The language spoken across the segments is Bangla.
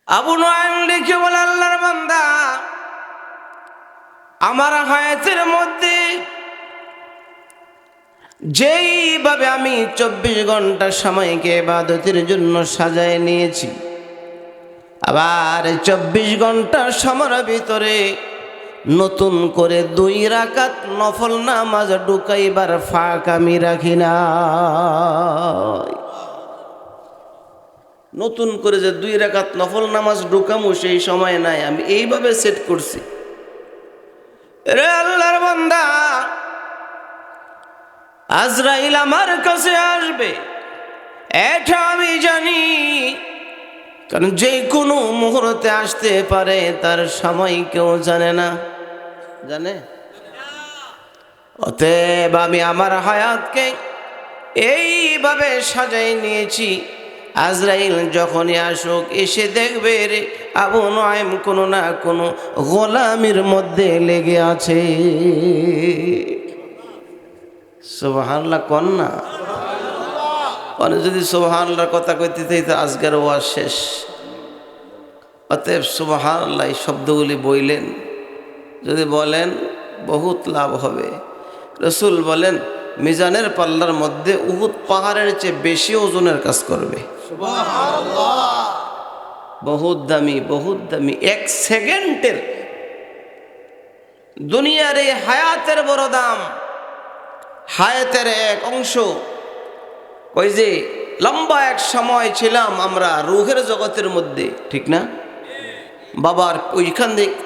আবু নুআইম লিখে বলে, আল্লাহর বান্দা, আমার হায়াতের মধ্যে যেইভাবে আমি 24 ঘন্টা সময়কে ইবাদতের জন্য সাজায় নিয়েছি, আবার 24 ঘন্টা সময়ের ভিতরে নতুন করে 2 রাকাত নফল নামাজ ঢুকাইবার ফাঁক আমি রাখি না। নতুন করে যে 2 রাকাত নফল নামাজ ঢুকামু সেই সময় নাই, আমি এইভাবে সেট করছি। রে আল্লাহর বান্দা, আজরাইল আমার কাছে আসবে এটা আমি জানি, কারণ যে কোনো মুহূর্তে আসতে পারে, তার সময় কেউ জানে না। জানে? অতএব আমি আমার হায়াতকে এইভাবে সাজাই নিয়েছি, আজরাইল যখনই আসুক এসে দেখবে রে আবু নুআইম কোনো না কোনো গোলামির মধ্যে লেগে আছে। সুবহানাল্লাহ কন না? মানে যদি সুবহানাল্লাহর কথা কইতে চাইতে আজকের ওয়াজ শেষ। অতএব সুবহানাল্লাহ এই শব্দগুলি বইলেন, যদি বলেন বহুত লাভ হবে। রসুল বলেন, মিজানের পাল্লার মধ্যে উহুদ পাহাড়ের চেয়ে বেশি ওজনের কাজ করবে। সুবহানাল্লাহ। বহুত দামি, বহুত দামি। 1 সেকেন্ডের দুনিয়ার এই হায়াতের বড় দাম। হায়াতের এক অংশ, ওই যে লম্বা এক সময় ছিলাম আমরা রুহের জগতের মধ্যে, ঠিক না? বাবার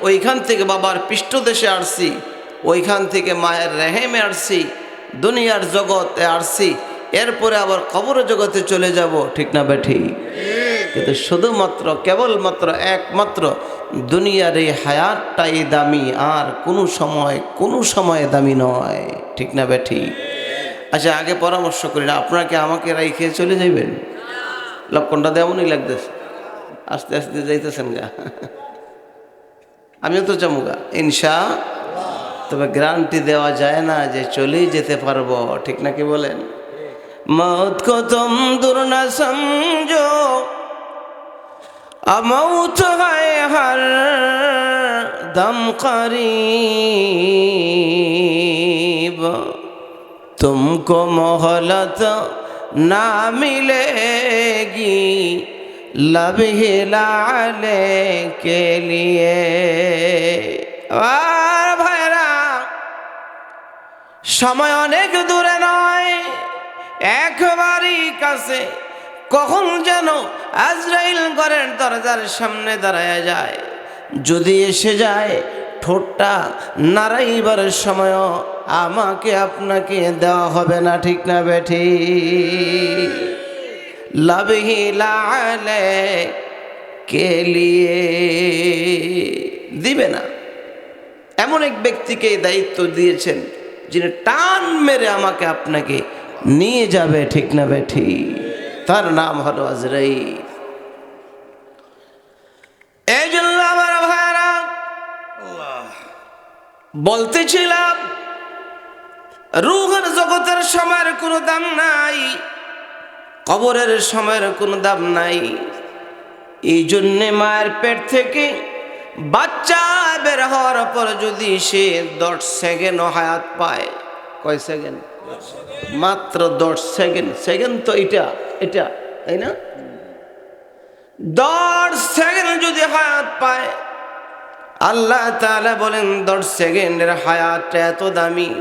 ওইখান থেকে বাবার পৃষ্ঠদেশে আসছি, ওইখান থেকে মায়ের রেহেমে আসছি, দুনিয়ার জগতে আসছি, এরপরে আবার কবরের জগতে চলে যাব, ঠিক না বেঠি? কিন্তু শুধুমাত্র কেবলমাত্র একমাত্র দুনিয়ার এই হায়াতটাই দামি, আর কোনো সময় দামি নয়, ঠিক না বেঠি? আচ্ছা, আগে পরামর্শ করি না, আপনাকে আমাকে রাইখে চলে যাইবেন? লক্ষণটা তেমনই লাগতেছে, আস্তে আস্তে যাইতেছেন গা। আমিও তো যাবো ইনশা, তবে গ্যারান্টি দেওয়া যায় না যে চলেই যেতে পারবো, ঠিক নাকি বলেন? মौत को तुम दूर न समझो, मौत है हर दम करीब, तुमको मोहलत ना मिलेगी लब हिलाने के लिए। ভাইরা, সময় অনেক দূরে নয়, একবারই কাছে। কখন যেন আজরাইল ঘরের দরজার সামনে দাঁড়ায় যায়, যদি এসে যায় ঠোঁটটা নাড়াইবার সময় আমাকে আপনাকে দেওয়া হবে না, ঠিক না বেঠি? লবহি লালে কে লিয়ে দিবে না। এমন এক ব্যক্তিকে দায়িত্ব দিয়েছেন যিনি টান মেরে আমাকে আপনাকে নিয়ে যাবে, ঠিক না বেঠি? তার নাম হলো আজরাইল। এই জন্য আমার ভাইরা বলতেছিলাম, রূহের জগতের সময়ের কোনো দাম নাই, কবরের সময়ের কোনো দাম নাই। এই জন্যে মায়ের পেট থেকে বাচ্চা বের হওয়ার পর যদি সে 10 সেকেন্ড হায়াত পায়, কয় সেকেন্ড? মাত্র 10 সেকেন্ড। সেকেন্ড তো এটা তাই না? 10 সেকেন্ড যদি হায়াত পায়, আল্লাহ তাআলা বলেন 10 সেকেন্ডের হায়াতটা এত দামি,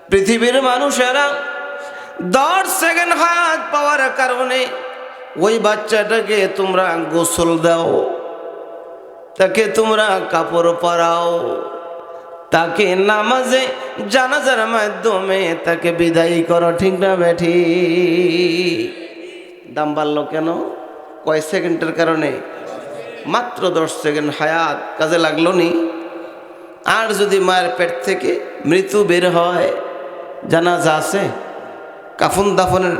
পৃথিবীর মানুষেরা 10 সেকেন্ড হায়াত পাওয়ার কারণে ওই বাচ্চাটাকে তোমরা গোসল দাও, তাকে তোমরা কাপড় পরাও, তাকে নামাজে জানাজার মাধ্যমে তাকে বিদায় করো, ঠিক না বেঠি? দাম বাড়লো কেন? কয় সেকেন্ডের কারণে? মাত্র 10 সেকেন্ড হায়াত কাজে লাগলো নি? আর যদি মায়ের পেট থেকে মৃত্যু বের হয়, জানাজা আছে, কাফন দাফনের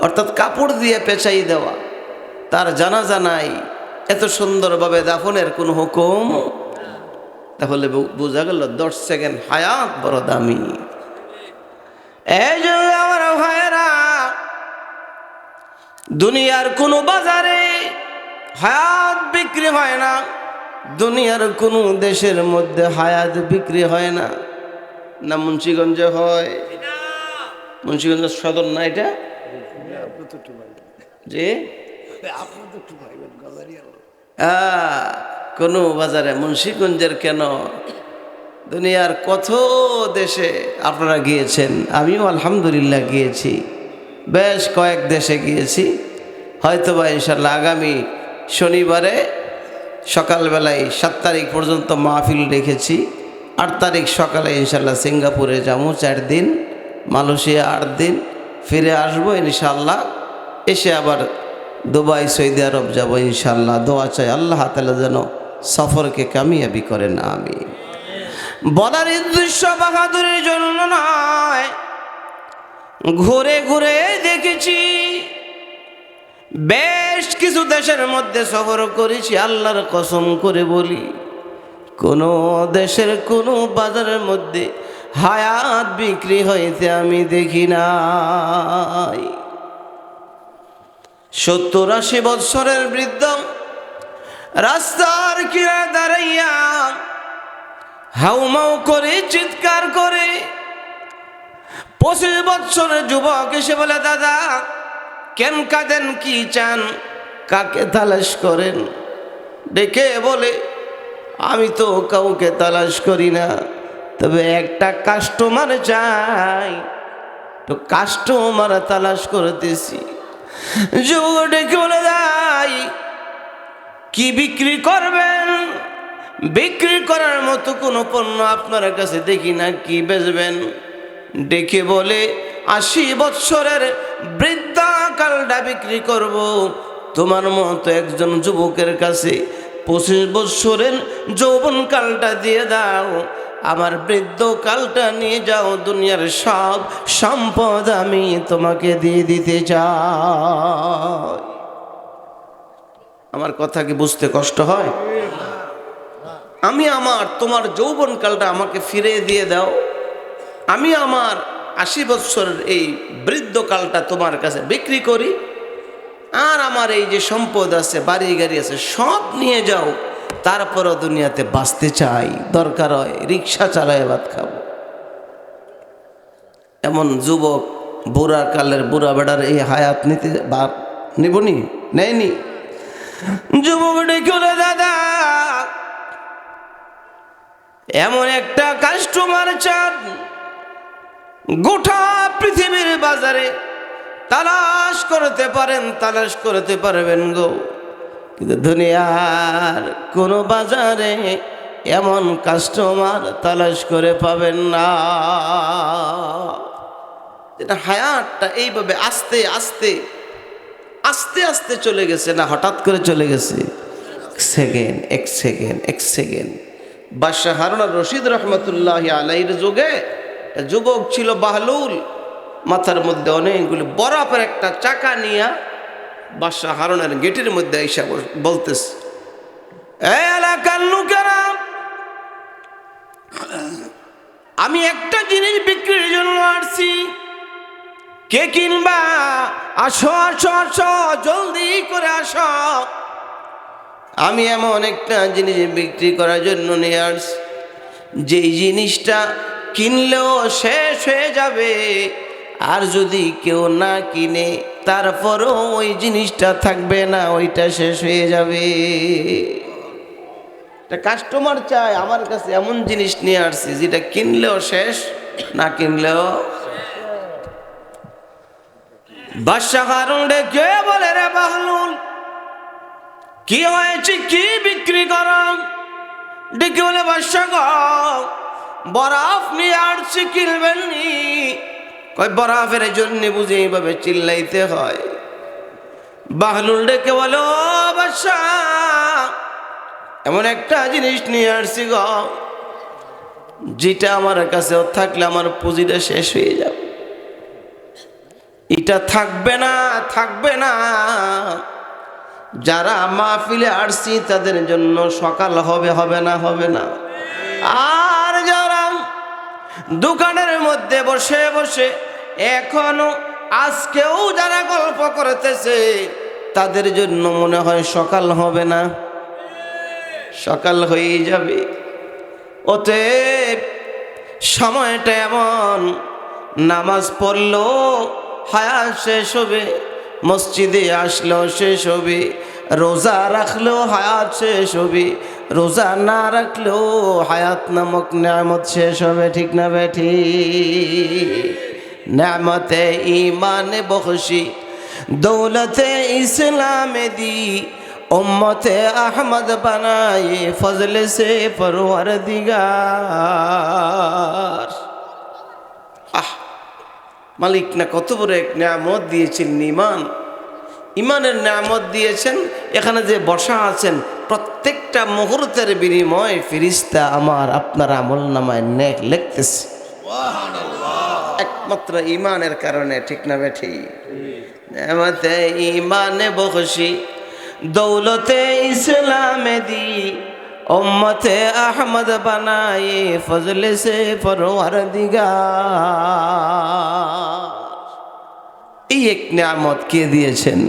অর্থাৎ কাপড় দিয়ে পেঁচাই দেওয়া, তার জানাজা নাই, এত সুন্দরভাবে দাফনের কোনো হুকুম, তাহলে বোঝা গেল 10 সেকেন্ড হায়াত বড় দামি। এই জন্য আমার ভাইয়েরা, দুনিয়ার কোনো বাজারে হায়াত বিক্রি হয় না। দুনিয়ার কোনো দেশের মধ্যে হায়াত বিক্রি হয় না। না মুন্সিগঞ্জে হয়? মুন্সিগঞ্জ সদর না এটা? জি, কোনো বাজারে মুন্সিগঞ্জের কেন, দুনিয়ার কত দেশে আপনারা গিয়েছেন, আমিও আলহামদুলিল্লাহ গিয়েছি, বেশ কয়েক দেশে গিয়েছি। হয়তোবা ইনশাল্লাহ আগামী শনিবারে সকালবেলায় 7 তারিখ পর্যন্ত মাহফিল রেখেছি। 8 তারিখ সকালে ইনশাল্লাহ সিঙ্গাপুরে যাবো 4 দিন, মালয়েশিয়া 8 দিন, ফিরে আসবো ইনশাল্লাহ। এসে আবার দুবাই, সৌদি আরব যাব ইনশাল্লাহ। দোয়া চাই আল্লাহ তাআলা যেন সফরকে কামিয়াবি করেন, আমিন। বলার উদ্দেশ্য বাহাদুরের জন্য নয়, ঘুরে ঘুরে দেখেছি, বেশ কিছু দেশের মধ্যে সফর করেছি। আল্লাহর কসম করে বলি, কোনো দেশের কোনো বাজারের মধ্যে হায়াত বিক্রি হইতে আমি দেখি নাই। 70-80 বৎসরের বৃদ্ধ রাস্তার কিনারে দাঁড়াইয়া হাউমাউ করে চিৎকার করে 25 বৎসরের যুবক এসে বলে, দাদা কেন কাঁদেন, কি চান, কাকে তালাশ করেন? ডেকে বলে, আমি তো কাউকে তালাশ করি না, তবে একটা কাস্টমার চাই, তো কাস্টমার তালাশ করতেছি। যুবক ডেকে বলে, যাই কি বিক্রি করবেন? বিক্রি করার মতো কোনো পণ্য আপনার কাছে দেখি না, কি বেচবেন? ডেকে বলে, 80 বৎসরের বৃদ্ধা কালটা বিক্রি করব। তোমার মতো একজন যুবকের কাছে 25 বৎসরের যৌবন কালটা দিয়ে দাও, আমার বৃদ্ধ কালটা নিয়ে যাও, দুনিয়ার সব সম্পদ আমি তোমাকে দিয়ে দিতে চাই। আমার কথা কি বুঝতে কষ্ট হয়? আমি তোমার যৌবন কালটা আমাকে ফিরে দিয়ে দাও, আমি আমার 80 বৎসরের এই বৃদ্ধ কালটা তোমার কাছে বিক্রি করি, আর আমার এই যে সম্পদ আছে, বাড়ি গাড়ি আছে, সব নিয়ে যাও, তারপরও দুনিয়াতে বাঁচতে চাই, দরকার হয় রিক্সা চালায় ভাত খাবো। এমন যুবক বুড়া কালের বুড়া বেড়ার এই হায়াত নিতে নিবনি, নেয়নি। যুবক ডেকে, দাদা এমন একটা কাস্টমার চান, গোটা পৃথিবীর বাজারে তালাশ করতে পারেন, তালাশ করতে পারবেন গো, কিন্তু দুনিয়ার কোনো বাজারে এমন কাস্টমার তালাশ করে পাবেন না। এটা হায়াতটা এইভাবে আস্তে আস্তে আস্তে আস্তে চলে গেছে, না হঠাৎ করে চলে গেছে? এক সেকেন্ড। বাদশাহ হারুন আর রশিদ রহমতুল্লাহ আলাইহির যুগে যুবক ছিল বাহলুল, মাথার মধ্যে অনেকগুলি বরফের একটা চাকা নিয়ে বাদশাহ হারুনের গেটের মধ্যে এসে বলতেছে, এই এলাকার লোকেরা, আমি একটা জিনিস বিক্রির জন্য আসছি, কে কিনবা? আসো আসো আসো, জলদি করে আসো, আমি এমন একটা জিনিস বিক্রি করার জন্য নিয়ে আসছি, যেই জিনিসটা কিনলেও শেষ হয়ে যাবে, আর যদি কেউ না কিনে তারপরও ওই জিনিসটা থাকবে না, ওইটা শেষ হয়ে যাবে। কাস্টমার চায় আমার কাছে, এমন জিনিস নিয়ে আসছি যেটা কিনলেও শেষ, না কিনলেও। বাদশাহ হারুন ডেকে বলে, রে বাহলুল, কি হয়েছে, কি বিক্রি করো? ডেকে বলে, বাদশাহ গো, বরফ নিয়ে আসছি, কিনবেন নি? কই বরফের জন্য বুঝে এইভাবে চিল্লাইতে হয়? বাহলুল ডেকে বলো, বাদশাহ এমন একটা জিনিস নিয়ে আসছি গো, যেটা আমার কাছে থাকলে আমার পুঁজিটা শেষ হয়ে যাবে, এটা থাকবে না, থাকবে না। যারা মাহফিলে আসছি তাদের জন্য সকাল হবে, হবে না, হবে না। আর যারা দোকানের মধ্যে বসে বসে এখনো আজকেও যারা গল্প করতেছে, তাদের জন্য মনে হয় সকাল হবে না, সকাল হয়ে যাবে। অতএব সময়টা এমন, নামাজ পড়লো হায়াত শেষ হবে, মসজিদে আসলেও শেষ হবে, রোজা রাখলেও হায়াত শেষ হবে, রোজা না রাখলেও হায়াত নামক নেয়ামত শেষ হবে। ঠিক না বেঠি? নেয়ামতে ইমানে বখশি, দৌলতে ইসলামে দি, উম্মতে আহমদ বানায়ে ফজলে সে পরওয়ারদিগার। মালিক না কত বড় এক নেয়ামত দিয়েছেন, ইমান, ইমানের নেয়ামত দিয়েছেন। এখানে যে বসা আছেন প্রত্যেকটা মুহূর্তের বিনিময়ে ফেরেশতা আমার আপনার আমলনামায় নেক লিখতেছে, একমাত্র ইমানের কারণে। ঠিক না বেঠি? নেয়ামতে ইমানে বখশি, দৌলতে ইসলামে দি, উম্মতে আহমদ বানায়ে ফজলে সে পরওয়ারদিগার। এই এক নিয়ামত কে দিয়েছেন?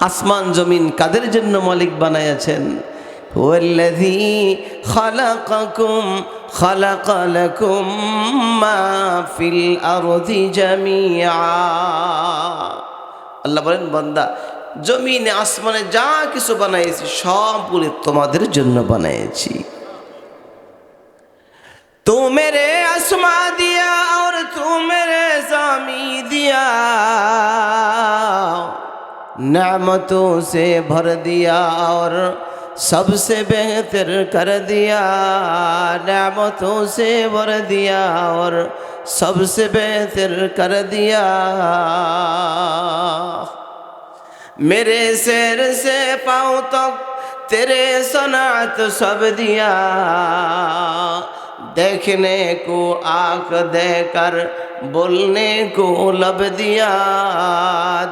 আসমান জমিন কাদের জন্য মালিক বানায়াছেন? ওয়াল্লাযী খালাকাকুম খালাকা লাকুম মা ফিল আরদি জামিআ। আল্লাহ বলেন, বান্দা জমিনে আসমানে যা কিছু বানাইছি সবগুলি তোমাদের জন্য বানাইছি। तू मेरे आसमां दिया और तू मेरे ज़मी दिया, नेमतों से भर दिया और सबसे बेहतर कर दिया, नेमतों से भर दिया और सबसे बेहतर कर दिया। मेरे सिर से पाँव तक तेरे सनात सब दिया, देखने को आँख देकर बोलने को लब दिया,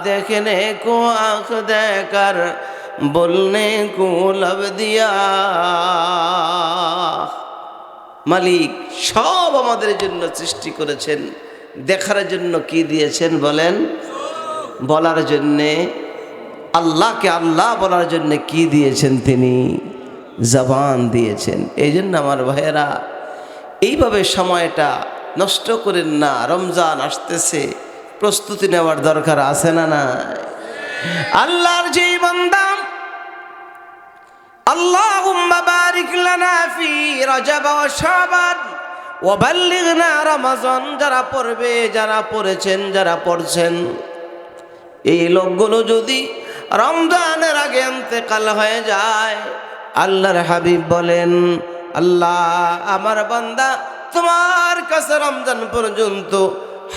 देखने को आँख देकर बोलने को लब दिया। মালিক সব আমাদের জন্য সৃষ্টি করেছেন, দেখার জন্য কি দিয়েছেন বলেন? বলার জন্যে, আল্লাহকে আল্লাহ বলার জন্য কি দিয়েছেন? তিনি জবান দিয়েছেন। এই জন্য আমার ভাইয়েরা এইভাবে সময়টা নষ্ট করেন না। রমজান আসতেছে, প্রস্তুতি নেওয়ার দরকার আছে না? না, আল্লাহর যে বান্দা, আল্লাহুম্মা বারিক লানা ফি রজব ওয়া শাবান ওয়া বাল্লিগনা রমাজান। যারা পড়বে, যারা পড়েছেন, যারা পড়ছেন, এই লোকগুলো যদি রমজানের আগে ইন্তেকাল হয়ে যায়, আল্লাহর হাবিব বলেন, আল্লাহ আমার বান্দা তোমার কাছে রমজান পর্যন্ত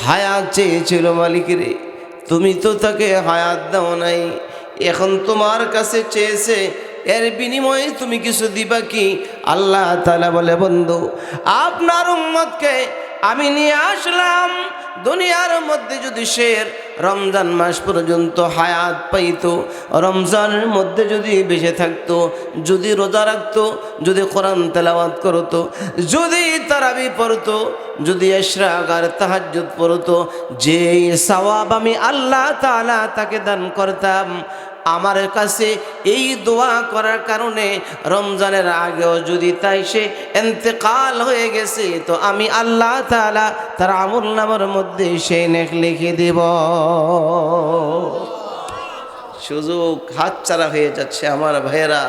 হায়াত চেয়েছিল, মালিক রে তুমি তো তাকে হায়াত দাও নাই, এখন তোমার কাছে চেয়েছে, এর বিনিময়ে তুমি কিছু দিবা কি? আল্লাহ তাআলা বলে, বন্ধু আপনার উম্মতকে আমি নিয়ে আসলাম দুনিয়ার মধ্যে, যদি সে রমজান মাস পর্যন্ত হায়াত পাইতো, রমজানের মধ্যে যদি বেঁচে থাকতো, যদি রোজা রাখতো, যদি কোরআন তেলাওয়াত করতো, যদি তারাবি পড়তো, যদি ইশরাক আর তাহাজ্জুদ পড়তো, যে সওয়াব আমি আল্লাহ তাআলা তাকে দান করতাম, আমার কাছে এই দোয়া করার কারণে রমজানের আগেও যদি তাই সে ইন্তেকাল হয়ে গেছে, তো আমি আল্লাহ তাআলা তার আমলনামার মধ্যে সেই নেক লিখে দেব। সুযোগ হাতছাড়া হয়ে যাচ্ছে আমার ভাইয়েরা।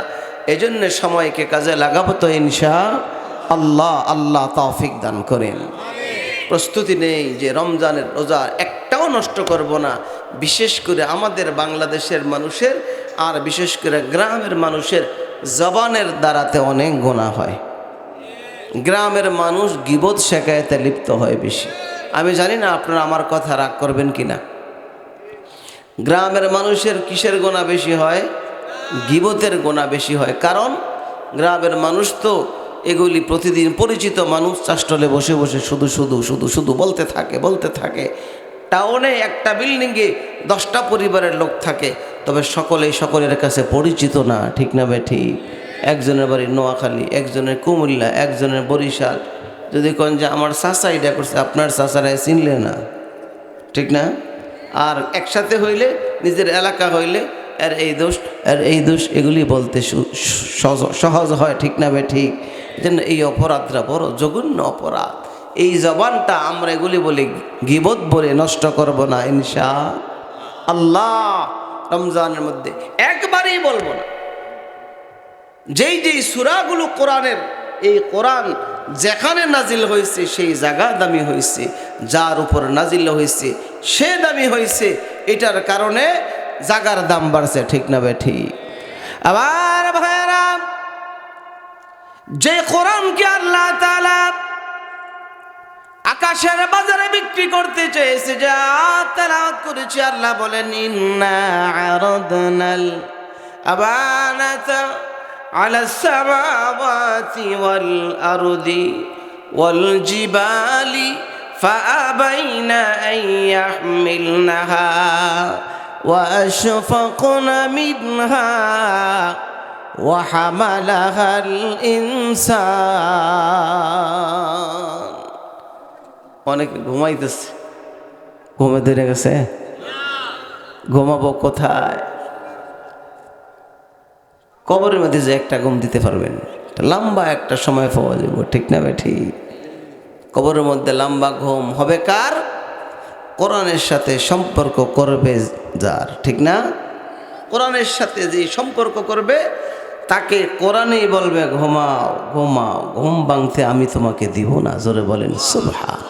এজন্য সময়কে কাজে লাগাবো তো ইনশাআল্লাহ। আল্লাহ তৌফিক দান করেন। প্রস্তুতি নেই যে রমজানের রোজা একটাও নষ্ট করব না। বিশেষ করে আমাদের বাংলাদেশের মানুষের আর বিশেষ করে গ্রামের মানুষের জবানের দ্বারাতে অনেক গুনাহ হয়। গ্রামের মানুষ গীবত শেখায়েতে লিপ্ত হয় বেশি। আমি জানি না আপনারা আমার কথা রাগ করবেন কিনা। গ্রামের মানুষের কিসের গুনাহ বেশি হয়? গীবতের গুনাহ বেশি হয়। কারণ গ্রামের মানুষ তো এগুলি প্রতিদিন পরিচিত মানুষ, চাষটলে বসে বসে শুধু শুধু শুধু শুধু বলতে থাকে। টাউনে একটা বিল্ডিংয়ে 10টা পরিবারের লোক থাকে, তবে সকলের কাছে পরিচিত না। ঠিক না বেঠি? একজনের বাড়ি নোয়াখালী, একজনের কুমিল্লা, একজনের বরিশাল। যদি কোন যে আমার চাচা এটা করছে, আপনার চাচারা চিনলে না, ঠিক না? আর একসাথে হইলে, নিজের এলাকা হইলে আর এই দোষ আর এই দোষ, এগুলি বলতে সহজ হয়, ঠিক না ভাই? ঠিক। যেন এই অপরাধটা বড় জঘন্য অপরাধ। এই জবানটা আমরা এগুলি বলে গীবত বলে নষ্ট করব না ইনশাআল্লাহ। রমজানের মধ্যে একবারেই বলবো না। যেই যেই সূরাগুলো কোরআনের, এই কোরআন যেখানে নাজিল হয়েছে সেই জায়গা দামি হয়েছে, যার উপর নাজিল হয়েছে সে দামি হয়েছে, এটার কারণে জাগার দাম বাড়ছে, ঠিক না ভাই? ঠিক। আবার ভাইরা, যে কোরআনকে আল্লাহ তাআলা আকাশের বাজারে বিক্রি করতে চেয়েছে, যা তেলাওয়াত করেছি, আল্লাহ বলেন ইন্না আরাদনাল আমানাতা আলাস সামাওয়াতি ওয়াল আরদি ওয়াল জিবালি ফাআবাইনা আন ইয়াহমিলনাহা ওয়া আশফাকনা মিনহা ওয়া হামালাহাল ইনসান। অনেকে ঘুমাইতেছে, ঘুমে ধরে গেছে, ঘুমাবো কোথায়? কবরের মধ্যে যে একটা ঘুম দিতে পারবেন, লম্বা একটা সময় পাওয়া যাবে, ঠিক না ভাই? ঠিক। কবরের মধ্যে লম্বা ঘুম হবে কার? কোরআনের সাথে সম্পর্ক করবে যার, ঠিক না? কোরআনের সাথে যে সম্পর্ক করবে তাকে কোরআনই বলবে ঘুমাও ঘুমাও, ঘুম ভাঙতে আমি তোমাকে দিব না। জোরে বলেন সুবহান।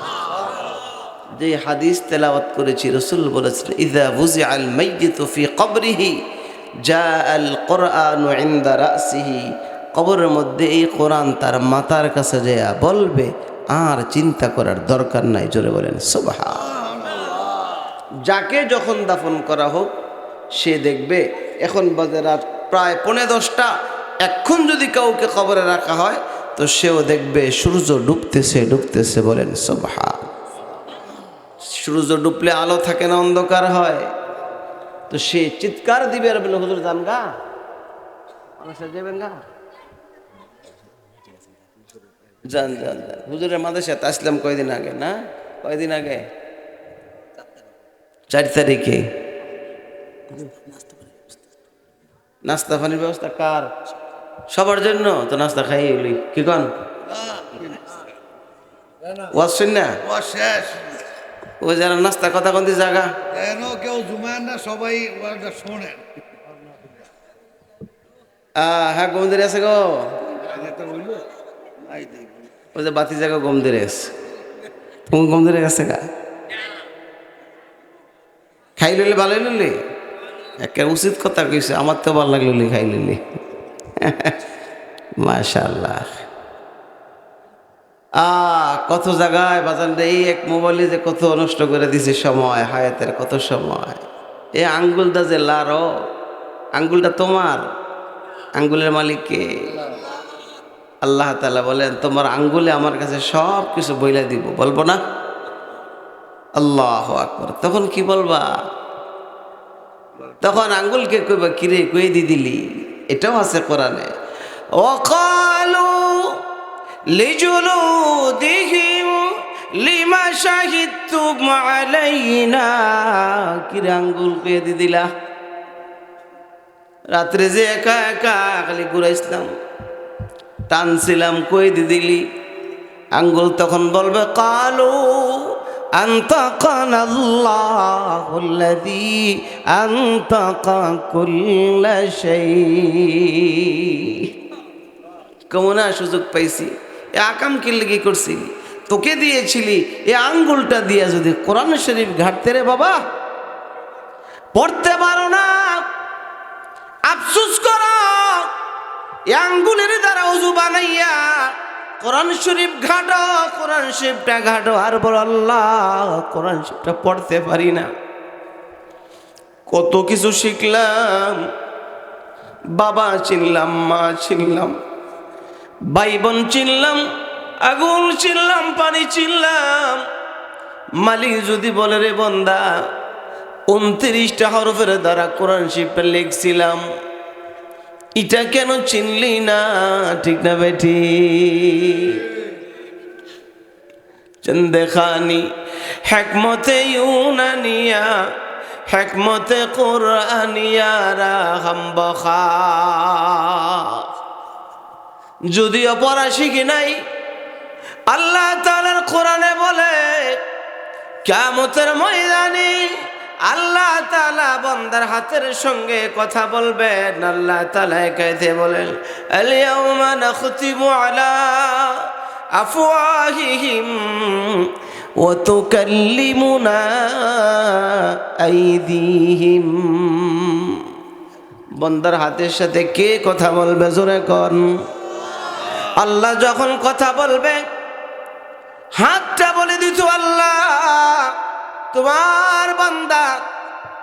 যে হাদিস তেলাওয়াত করেছি, রাসূল বলেছেন ইযা বুজিআল মাইয়িতু ফি কবরিহি জাআল কুরআনু ইনদা রাসিহি। কবরের মধ্যে এই কোরআন তার মাথার কাছে যায় বলবে, আর চিন্তা করার দরকার নাই। জোরে বলেন সুবহান। যাকে যখন দাফন করা হোক সে দেখবে, এখন বাজে রাত প্রায় 10:45, এখন যদি কাউকে কবরে রাখা হয় তো সেও দেখবে সূর্য ডুবতেছে ডুবতেছে। বলেন সুবহান। সূর্য ডুবলে আলো থাকে না, অন্ধকার হয়। তো সে চিৎকার দিবে আর বলে হুজুর যান গা, যাবেন গা, যান যান যান। হুজুরের মাদ্রাসাতে আসলাম কয়দিন আগে, না কয়দিন আগে, 4 তারিখে। নাস্তা পানির ব্যবস্থা কার? সবার জন্য তো নাস্তা খাই এলি, কি কন? ওয়াজ শুন না, ওই যারা নাস্তা কথা কোনটি জায়গা কেউ জুমায় না, সবাই শোনেন। হ্যাঁ, গম ধরে আছে গো, ওই যে বাতি জায়গা গম ধরে আছে, তুমি গম ধরে গেছে গা। খাই লইলে ভালো লইলি, একটা উচিত কথা কইছে, আমার তো ভালো লাগলো খাই লইলি। মাশাআল্লাহ। কত জায়গায় বাজান এই এক মোবাইলে যে কত নষ্ট করে দিছে সময়, হায়াতের কত সময়। এই আঙ্গুলটা যে লারো, আঙ্গুলটা তোমার, আঙ্গুলের মালিক কে? আল্লাহ তাআলা বলেন তোমার আঙ্গুলে আমার কাছে সব কিছু বইলা দিব, বলবো না? আল্লাহু আকবার। তখন কি বলবা? তখন আঙ্গুলকে কইবা কিরে কই দিলি। এটাও আছে কোরআনে, ওয়াকালু লিজুলুদিহিম লিমা শাহিদতুম আলাইনা। কিরে আঙ্গুল কই দিলা? রাত্রে যে একা একা খালি ঘুরাইছিলাম, টানছিলাম, কই দিলি? আঙ্গুল তখন বলবে কালু আনতাকানাল্লাহুল্লাযী আনতাকা কুল্লা শাই। কেমন সুযোগ পাইছি, এ আকাম কি লাগি করছিলি, তোকে দিয়েছিলি, এ আঙ্গুলটা দিয়ে যদি কোরআন শরীফ ঘাটতে রে বাবা, পড়তে পারো না, আফসোস করো। এ আঙ্গুলের দ্বারা ওযু বানাইয়া কোরআন শরীফ ঘাটো, কোরআন শরীফটা ঘাটো, আর বল আল্লাহ কোরআন শরীফটা পড়তে পারি না। কত কিছু শিখলাম, বাবা চিনলাম, মা চিনলাম, ভাই বোন চিনলাম, আগুন চিনলাম, পানি চিনলাম। মালিক যদি বলে রে বন্দা 29টা হরফের দ্বারা কোরআন শরীফটা লিখছিলাম, এটা কেন চিনলি না? ঠিক না বেটি? চন্দেখানি হেকমতে ইউনানিয়া হিকমতে কুরআনিয়ারা হাম বখা। যদিও পড়া শিখি নাই, আল্লাহ তাআলার কোরআনে বলে কিয়ামতের ময়দানে আল্লাহ তাআলা বান্দার হাতের সঙ্গে কথা বলবেন। আল্লাহ তাআলা কাইতে বলেন আল ইয়াউমা নাখতিমু আলা আফওয়াহিহিম ওয়া তুকাল্লিমুনা আইদিহিম। বান্দার হাতের সাথে কে কথা বলবে? জোরে কোন। আল্লাহ যখন কথা বলবে হাতটা বলে দিত আল্লাহ তোমার বান্দা,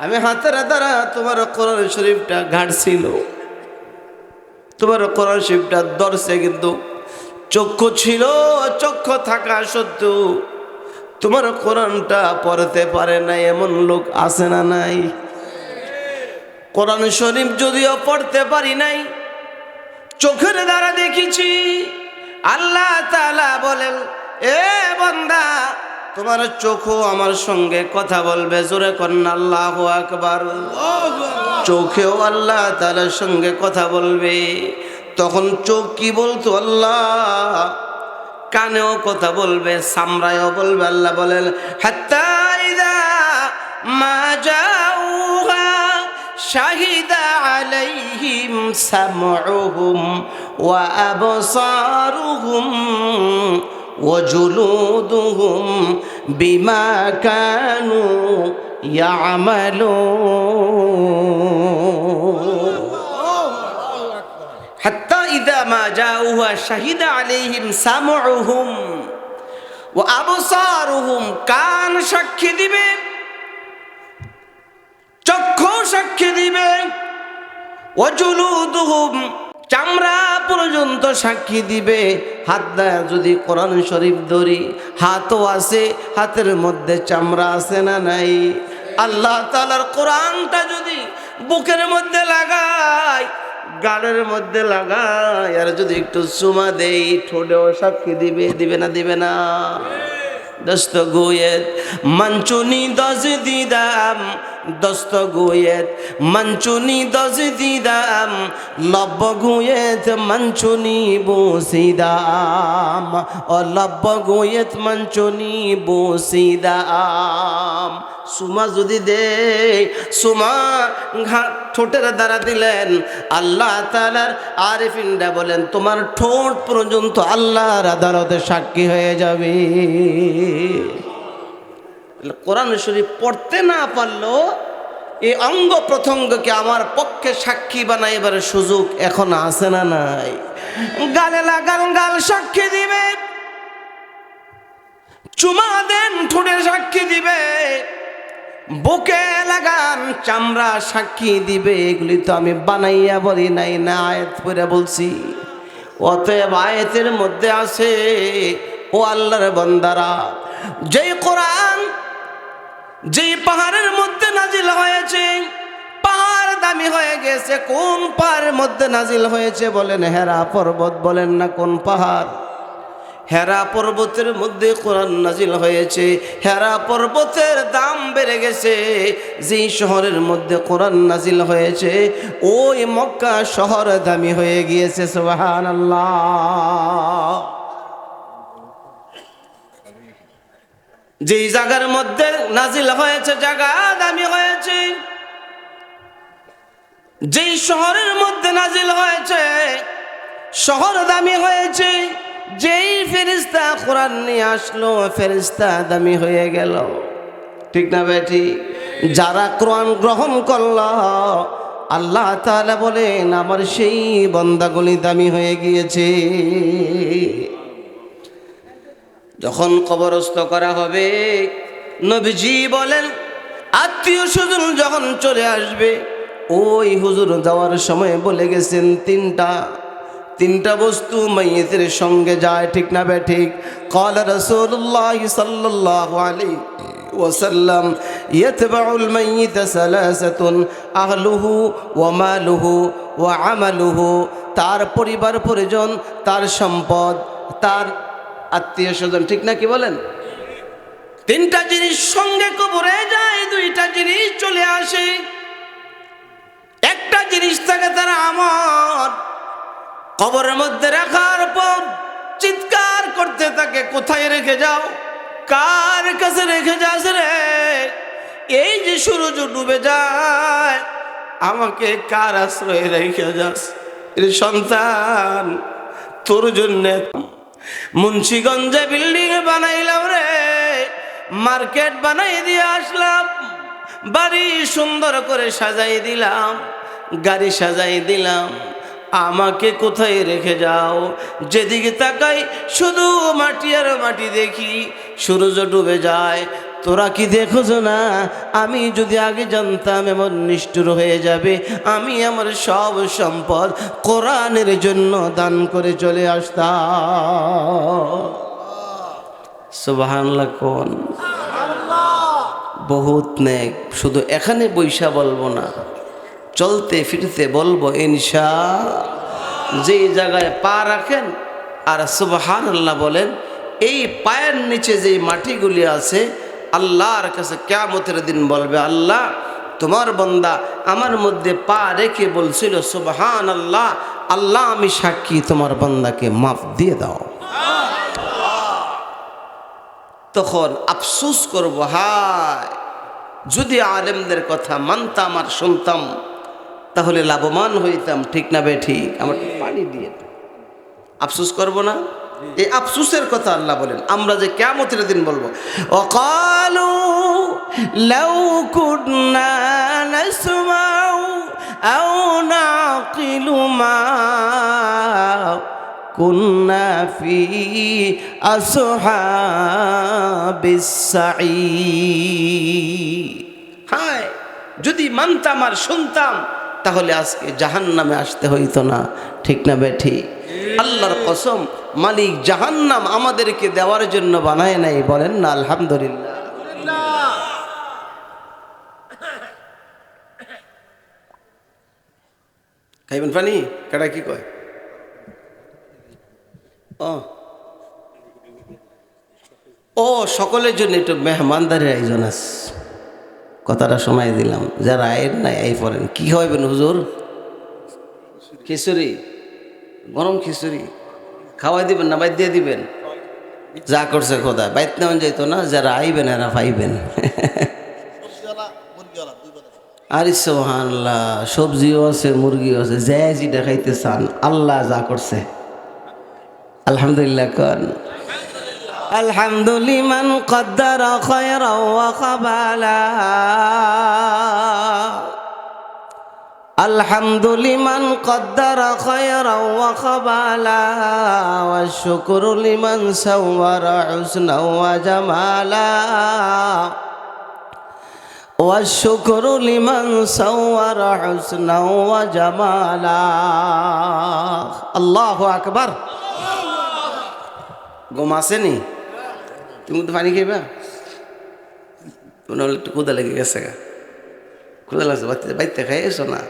আমি হাতের দ্বারা তোমার কোরআন শরীফটা ঘাটছিল, তোমার কোরআন শরীফটা ধরছে, কিন্তু চক্ষু ছিল, চক্ষু থাকা সত্ত্বেও তোমার কোরআনটা পড়তে পারে না। এমন লোক আছে না নাই? কোরআন শরীফ যদিও পড়তে পারি নাই, চোখের দ্বারা দেখেছি। আল্লাহ তাআলা বলেন এ বান্দা তোমার চোখও আমার সঙ্গে কথা বলবে। জোরে করেন আল্লাহু আকবার। চোখেও আল্লাহ তাআলার সঙ্গে কথা বলবে। তখন চোখ কি বলতো? আল্লাহ। কানেও কথা বলবে, সামরায়ও বলবে। আল্লাহ বলেন হাত্তা ইযা মা জাউহা শাহিদা আলাইহিম সামউহুম ওয়া আবসারুহুম ওয়া জুলুদুহুম বিমা কানু ইয়ামালুন। হাত্তা ইযা মা জাউহা শাহিদা আলাইহিম সামউহুম ওয়া আবসারুহুম, কান সাক্ষী দিবে, চক্ষু সাক্ষী দিবে, ওয়া জুলুদুহুম, চামড়া পর্যন্ত সাক্ষী দিবে। হাত দ্বারা যদি কোরআন শরীফ ধরি, হাতও আছে, হাতের মধ্যে চামড়া আছে না নাই? আল্লাহ তাআলার কোরআনটা যদি বুকের মধ্যে লাগাই, গালের মধ্যে লাগাই, আর যদি একটু চুমা দেই, ঠোঁটেও সাক্ষী দিবে। দিবে না? দিবে না? দস্তগোয়েত মঞ্চুনি দজ দিদাম, দস্তগোয়েত মঞ্চুনি দজ দিদাম, লব্বগোয়েত মঞ্চুনি বসিদাম, ও লব্বগোয়েত মঞ্চুনি বসিদাম। সুমা যদি দে, সুমা ঠোঁটের দ্বারা দিলেন, আল্লাহ তাআলার আরিফিনরা বলেন তোমার ঠোঁট পর্যন্ত আল্লাহর আদালতে সাক্ষী হয়ে যাবে। কোরআন শরীফ পড়তে না পারলো এই অঙ্গ প্রত্যঙ্গকে আমার পক্ষে সাক্ষী বানাইবার সুযোগ এখন আছে না নাই? গালে লাগান, গাল সাক্ষী দিবে, চুমা দেন, ঠোঁটে সাক্ষী দিবে, বুকে লাগান, চামড়া সাক্ষী দিবে। এগুলি তো আমি বানাইয়া বলি নাই, না আয়াত পড়ে বলছি। অতএব আয়াতের মধ্যে আছে ও আল্লাহর বান্দারা, যেই কোরআন যেই পাহাড়ের মধ্যে নাজিল হয়েছে, পাহাড় দামি হয়ে গেছে। কোন পাহাড়ের মধ্যে নাজিল হয়েছে বলেন? হেরা পর্বত। বলেন না কোন পাহাড়? হেরা পর্বতের মধ্যে কোরআন নাজিল হয়েছে। হেরা পর্বতের দাম বেড়ে গেছে। যেই শহরের মধ্যে কোরআন নাজিল হয়েছে ওই মক্কা শহর দামি হয়ে গিয়েছে। সুবহানাল্লাহ। যেই জায়গার মধ্যে নাজিল হয়েছে জায়গা দামি হয়েছে। যেই শহরের মধ্যে নাজিল হয়েছে শহর দামি হয়েছে। যেই ফেরেশতা কোরআন নিয়ে আসলো ফেরেশতা দামি হয়ে গেল। ঠিক না বেটি? যারা কোরআন গ্রহণ করলো আল্লাহ তাআলা বলেন আমার সেই বান্দাগুলি দামি হয়ে গিয়েছে। যখন কবরস্থ করা হবে নবীজি বলেন আত্মীয় স্বজন যখন চলে আসবে, ওই হুজুর যাওয়ার সময় বলে গেছেন তিনটা বস্তু মাইয়িতের সঙ্গে যায়। ঠিক না বে ঠিক? ক্বালা রাসূলুল্লাহ সাল্লাল্লাহু আলাইহি ওয়াসাল্লাম ইয়াতবাউল মাইয়িত সালাসাতুন আহলুহু ওয়া মালুহু ওয়া আমালুহু, তার পরিবার পরিজন, তার সম্পদ, তার আত্মীয় স্বজন। ঠিক না কি বলেন? তিনটা জিনিস সঙ্গে কবরে যায়, দুইটা জিনিস চলে আসে। একটা জিনিস থাকে তারা আমল, কবরের মধ্যে রাখার পর চিৎকার করতে থাকে, কোথায় রেখে যাও, কার কাছে রেখে যাস রে? এই যে সূর্য ডুবে যায়, আমাকে কার আশ্রয়ে রেখে যাস রে সন্তান? তোর জন্য মুন্সিগঞ্জে বিল্ডিং বানাইলাম রে, মার্কেট বানাই দিয়ে আসলাম, বাড়ি সুন্দর করে সাজাই দিলাম, গাড়ি সাজাই দিলাম, আমাকে কোথায় রেখে যাও? যেদিকে তাকাই শুধু মাটি আর মাটি দেখি, সূর্য ডুবে যায়। তোরা কি দেখোছ না? আমি যদি আগে জানতাম এমন নিষ্ঠুর হয়ে যাবে, আমি আমার সব সম্পদ কোরআনের জন্য দান করে চলে আসতাম। সুবহানাল্লাহ কোন? বহুত নেক। শুধু এখানে বৈশা বলবো না, চলতে ফিরতে বলবো ইনশা। যেই জায়গায় পা রাখেন আর সুবহানাল্লাহ বলেন, এই পায়ের নিচে যে মাটিগুলি আছে আল্লাহর কাছে কিয়ামতের দিন বলবে, আল্লাহ তোমার বান্দা আমার মধ্যে পা রেখে বলছিল সুবহানাল্লাহ, আল্লাহ আমি সাক্ষী তোমার বান্দাকে মাফ দিয়ে দাও। তখন আফসোস করব, হায় যদি আলেমদের কথা মানতাম আর শুনতাম তাহলে লাভবান হইতাম, ঠিক না বে ঠিক? আমার পানি দিয়ে আফসোস করব না? এই আফসোসের কথা আল্লাহ বলেন, আমরা যে কিয়ামতের দিন বলবো, ওয়াকালু লাউ কুন্না নাসমাউ আও নাকিলু মা কুন্না ফি আসহাবিস সাঈর। হায় যদি মানতাম আর শুনতাম তাহলে আজকে জাহান্নামে আসতে হইতো না, ঠিক না বে ঠিক? আল্লাহর কসম, মালিক জাহান্নাম আমাদেরকে দেওয়ার জন্য বানায় নাই, বলেন না আলহামদুলিল্লাহ। খাইবেন পানি? কাটা কি কয়? ও সকলের জন্য একটু মেহমানদারির আয়োজন আছে, কথাটা শোনাই দিলাম। যারা আয়ের নাই আই পড়েন। কি হইবেন হুজুর? খিচুড়ি, গরম খিচুড়ি খাওয়াই দিবেন না বাইর দিয়ে দিবেন? যা করছে খোদা, বাইত নেওয়া যাইতো না, যারা আইবেন এরা পাইবেন। আরে সুবহানাল্লাহ, সবজিও আছে মুরগিও আছে, যে যেটা খাইতে চান আল্লাহ যা করছে। আলহামদুলিল্লাহ কন। আলহামদুলিমান কদ্দারা খায়রা ওয়া খাবালা, আলহামদুলিমান কদ্দারা খায়রা ওয়া খাবালা, ওয়া শুকরু লিমান সাওয়ারা হুসনা ওয়া জামালা, ওয়া শুকরু লিমান সাওয়ারা হুসনা ওয়া জামালা। আল্লাহু আকবার। গম আসেনি? তুমি তো পানি খাইবা? একটু ক্ষুদা লেগে গেছে গা, ক্ষুদা লাগছে, বাইতে খাই এসো না।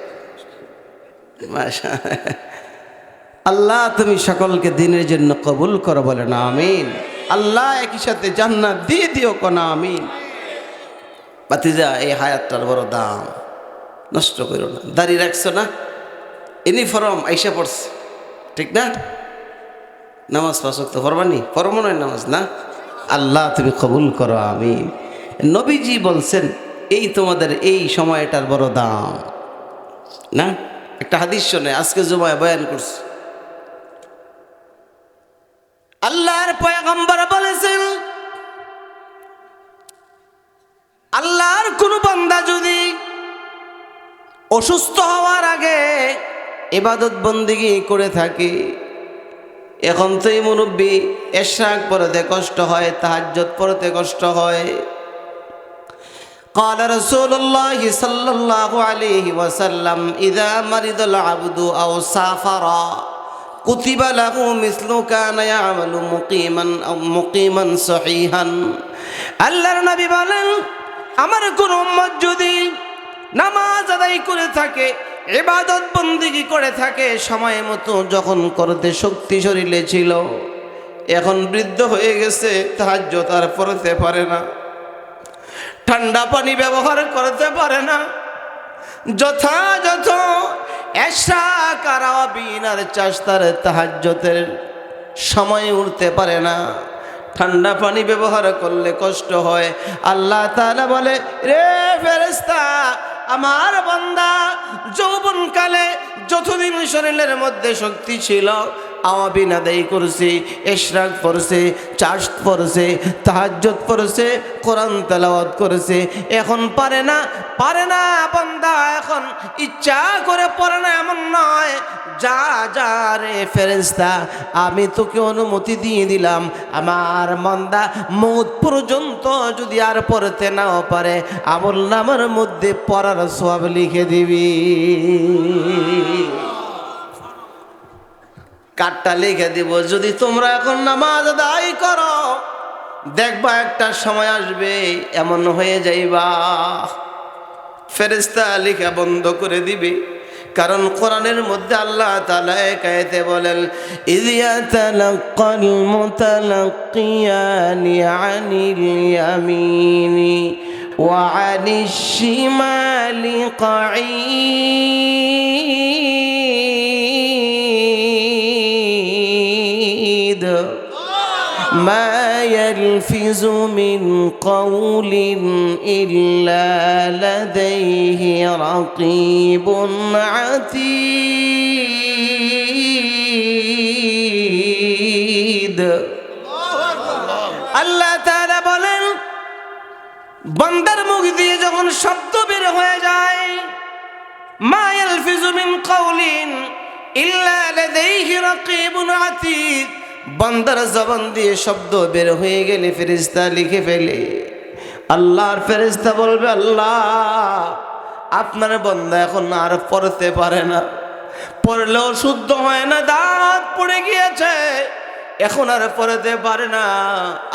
আল্লাহ তুমি সকলকে দিনের জন্য কবুল করো, বলে না আমিন। আল্লাহ একই সাথে জান্নাত দিয়ে দিও, কোনা আমিন। বাতিজা, এই হায়াতটার বড় দাম, নষ্ট করো না। দাঁড়িয়ে রাখছো না, ইউনিফর্ম আইসা পড়ছে, ঠিক না? নামাজ পাঁচ ওয়াক্ত পড়বানি, পড়ব নয় নামাজ না? আল্লাহ তুমি কবুল করো আমিন। নবীজি বলছেন এই তোমাদের এই সময়টার বড় দাম না? একটা হাদিস শুনে আজকে জুমায় বয়ান করছে, আল্লাহর পয়গম্বর বলেছেন, আল্লাহর কোন বান্দা যদি অসুস্থ হওয়ার আগে ইবাদত বন্দেগী করে থাকে, এখন তো এই মুরব্বী ইশরাক পড়তে কষ্ট হয়, তাহাজ্জুদ পড়তে কষ্ট হয়। قال رسول الله صلى الله عليه وسلم إذا مرض العبد أو سافر كتب له مثل كان يعمل مقيما صحيحا। আল্লাহর নবী বলেন, আমার কোন উম্মত যদি নামাজ আদায় করে থাকে, ইবাদত বন্দেগী করে থাকে সময় মতো, যখন করতে শক্তি শরীরে ছিল, এখন বৃদ্ধ হয়ে গেছে, তাহাজ্জুদ আর পড়তে পারে না, ঠান্ডা পানি ব্যবহার করতে পারে না, যথাযথ এশা কারাবিন আর চাষতার তাহাজ্জুদের সময় উঠতে পারে না, ঠান্ডা পানি ব্যবহার করলে কষ্ট হয়। আল্লাহ তাআলা বলে, রে ফেরেশতা, আমার বান্দা যৌবনকালে যতদিন শরীরের মধ্যে শক্তি ছিল আওয়াবিন আদায় করছে, ইশরাক পড়ছে, চাষ পড়ছে, তাহাজ্জুদ পড়ছে, কোরআন তেলাওয়াত করেছে, এখন পারে না বান্দা, এখন ইচ্ছা করে পড়ে না এমন নয়। যা যা রে ফেরেশতা, আমি তোকে অনুমতি দিয়ে দিলাম, আমার বান্দা মওত পর্যন্ত যদি আর পড়তে নাও পারে আমলনামার মধ্যে পড়ার সওয়াব লিখে দিবি। কাটটা লিখে দিব। যদি তোমরা এখন নামাজ আদায় করো, দেখবা একটা সময় আসবে এমন হয়ে যাইবা ফেরেশতা লিখা বন্ধ করে দিবে। কারণ কোরআনের মধ্যে আল্লাহ তাআলা এক আয়াতে বলেন, ইয ইয়াতালাক্কাল মুতালাক্কিয়ানি আনিল ইয়ামিনি ওয়া আনিশ শিমালি قعيد ما يلفظ من قول إلا لديه رقيب عتيد। আল্লাহ তাআলা বলেন, বান্দার মুখ দিয়ে যখন শব্দ বের হয়ে যায়, মা ইয়ালফিজু মিন কাউলিন ইল্লা লাদাইহি রাকিবুন আতীদ, বান্দার জবান দিয়ে শব্দ বের হয়ে গেলে ফেরেশতা লিখে ফেলে। আল্লাহর ফেরেশতা বলবে, আল্লাহ আপনার বান্দা এখন আর পড়তে পারে না, পড়লেও শুদ্ধ হয় না, দাঁত পড়ে গিয়েছে, এখন আর পড়তে পারে না।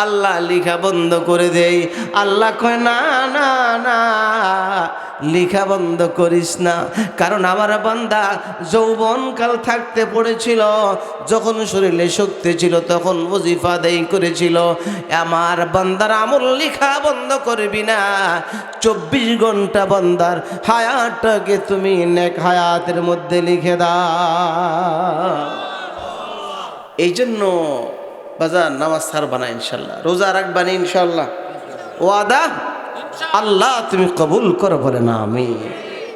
আল্লাহ লিখা বন্ধ করে দেয়। আল্লাহ কয়, না না না, লিখা বন্ধ করিস না, কারণ আমার বান্দা যৌবনকাল থাকতে পড়েছিল, যখন শরীরে শক্তি ছিল তখন ওজিফা আদায় করেছিল। আমার বান্দার আমল লিখা বন্ধ করবি না। 24 ঘন্টা বান্দার হায়াতটাকে তুমি নেক হায়াতের মধ্যে লিখে দাও। এই জন্য বাজার নামাজ ছাড়বা না ইনশাল্লাহ, রোজা রাখবা না ইনশাল্লাহ, ওয়াদা আল্লাহ তুমি কবুল করো বলে না আমি।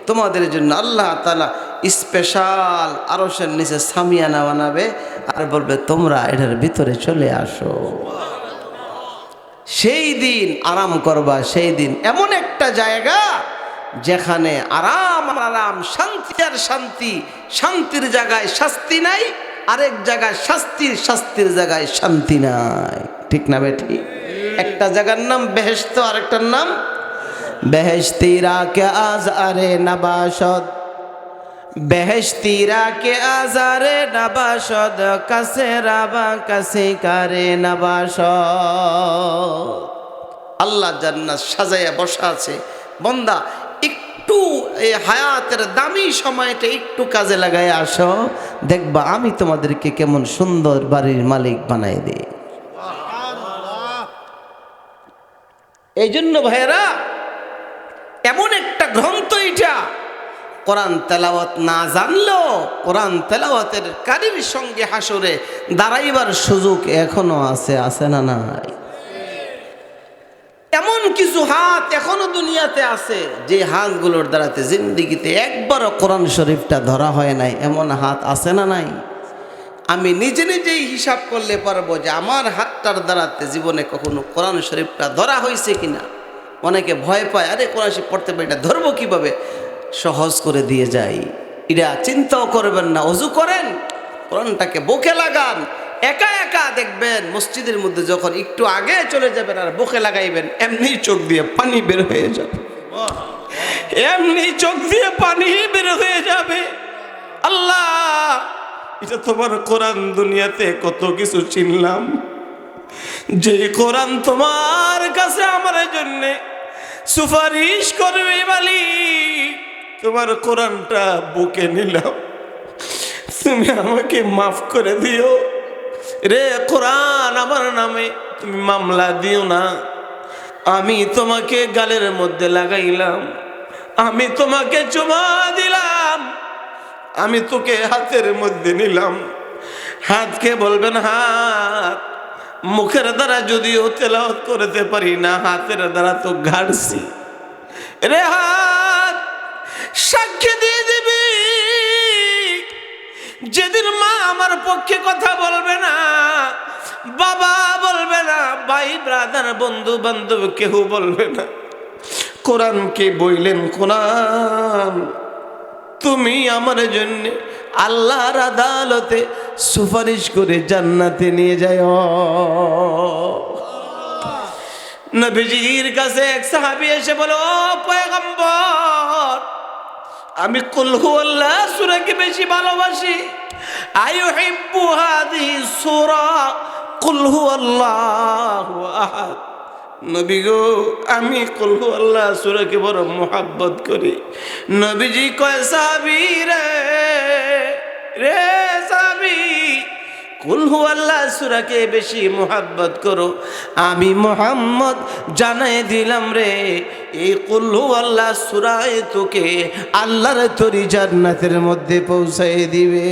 তোমাদের জন্য আল্লাহ তাআলা স্পেশাল আরশের নিচে সামিয়ানা বানাবে আর বলবে, তোমরা এটার ভিতরে চলে আসো। সেই দিন আরাম করবা, সেই দিন এমন একটা জায়গা যেখানে আরাম আর আরাম, শান্তি আর শান্তি, শান্তির জায়গায় শাস্তি নাই, আরেক জায়গায় শাস্তির জায়গায় শান্তি নাই। ঠিক না বেঠি? একটা জায়গার নাম বেহেশত, আরেকটার নাম বেহেশতিরা কে আজারে নবাসদ, বেহেশতিরা কে আজারে নবাসদ, কাছে রাবা কাছে কারে নবাসদ। আল্লাহ জান্নাত সাজায়া বসা আছে, বান্দা একটু এই হায়াতের দামি সময়টা একটু কাজে লাগায় আসো, দেখবা আমি তোমাদেরকে কেমন সুন্দর বাড়ির মালিক বানাই দিই। এই জন্য ভাইয়েরা, এমন একটা গ্রন্থ এটা, কোরআন তেলাওয়াত না জানলেও কোরআন তেলাওয়াতের কারীর সঙ্গে হাসরে দাঁড়াইবার সুযোগ এখনো আছে না নাই? এমন কিছু হাত এখনো দুনিয়াতে আছে যে হাতগুলোর দ্বারাতে জিন্দিগিতে একবারও কোরআন শরীফটা ধরা হয় নাই, এমন হাত আছে না নাই? আমি নিজেই হিসাব করলে পারবো যে আমার হাতটার দ্বারাতে জীবনে কখনো কোরআন শরীফটা ধরা হয়েছে কিনা। অনেকে ভয় পায়, আরে কোরআন শরীফ পড়তে পারি না, ধরবো কিভাবে? সহজ করে দিয়ে যাই, এটা চিন্তাও করবেন না। ওযু করেন, কোরআনটাকে বুকে লাগান, একা একা দেখবেন মসজিদের মধ্যে যখন একটু আগে চলে যাবেন আর বুকে লাগাইবেন, এমনি চোখ দিয়ে পানি বের হয়ে যাবে, এমনি চোখ দিয়ে পানি বের হয়ে যাবে। আল্লাহ, এটা তোমার কোরআন, দুনিয়াতে কত কিছু চিনলাম, যে কোরআন তোমার কাছে আমার জন্য সুপারিশ করবে মালিক, তোমার কোরআনটা বুকে নিলাম, তুমি আমাকে মাফ করে দিও রে কোরআন। আমার নামে তুমি মামলা দিও না, আমি তোমাকে গালের মধ্যে লাগাইলাম, আমি তোমাকে চুমা দিলাম, আমি তোকে হাতের মধ্যে নিলাম। হাতকে বলবেন হাত, মুখের দ্বারা যদিও তেলাওয়াত করতে পারি না, হাতের দ্বারা তো ঘাড়ছি রে। হাত সাক্ষী দিয়ে দিবি, যেদিন মা আমার পক্ষে কথা বলবে না, বাবা বলবে না, ভাই ব্রাদার বন্ধু বান্ধব কেউ বলবে না, কোরআন কে বইলেন, কোরআন তুমি আমার জন্য আল্লাহর আদালতে সুপারিশ করে জান্নাতে নিয়ে যায়। নবীজির কাছে এক সাহাবী এসে বলে, ও পয়গম্বর, আমি কুল হুয়াল্লাহ সূরাকে বেশি ভালোবাসি। আইয়ুহিব্বু হাযিহি সূরা কুল হুয়াল্লাহু আহাদ। নবী গো, আমি কুল হুয়াল্লাহ সূরাকে বড় মোহাব্বত করি। নবীজি কয়, সাহাবী রে সাহাবী, কুল হুয়াল্লাহ সূরাকে বেশি মোহাব্বত করো। আমি মুহাম্মদ জানাই দিলাম রে, এই কুল হুয়াল্লাহ সূরায় তোকে আল্লাহর তরি জান্নাতের মধ্যে পৌঁছায় দিবে।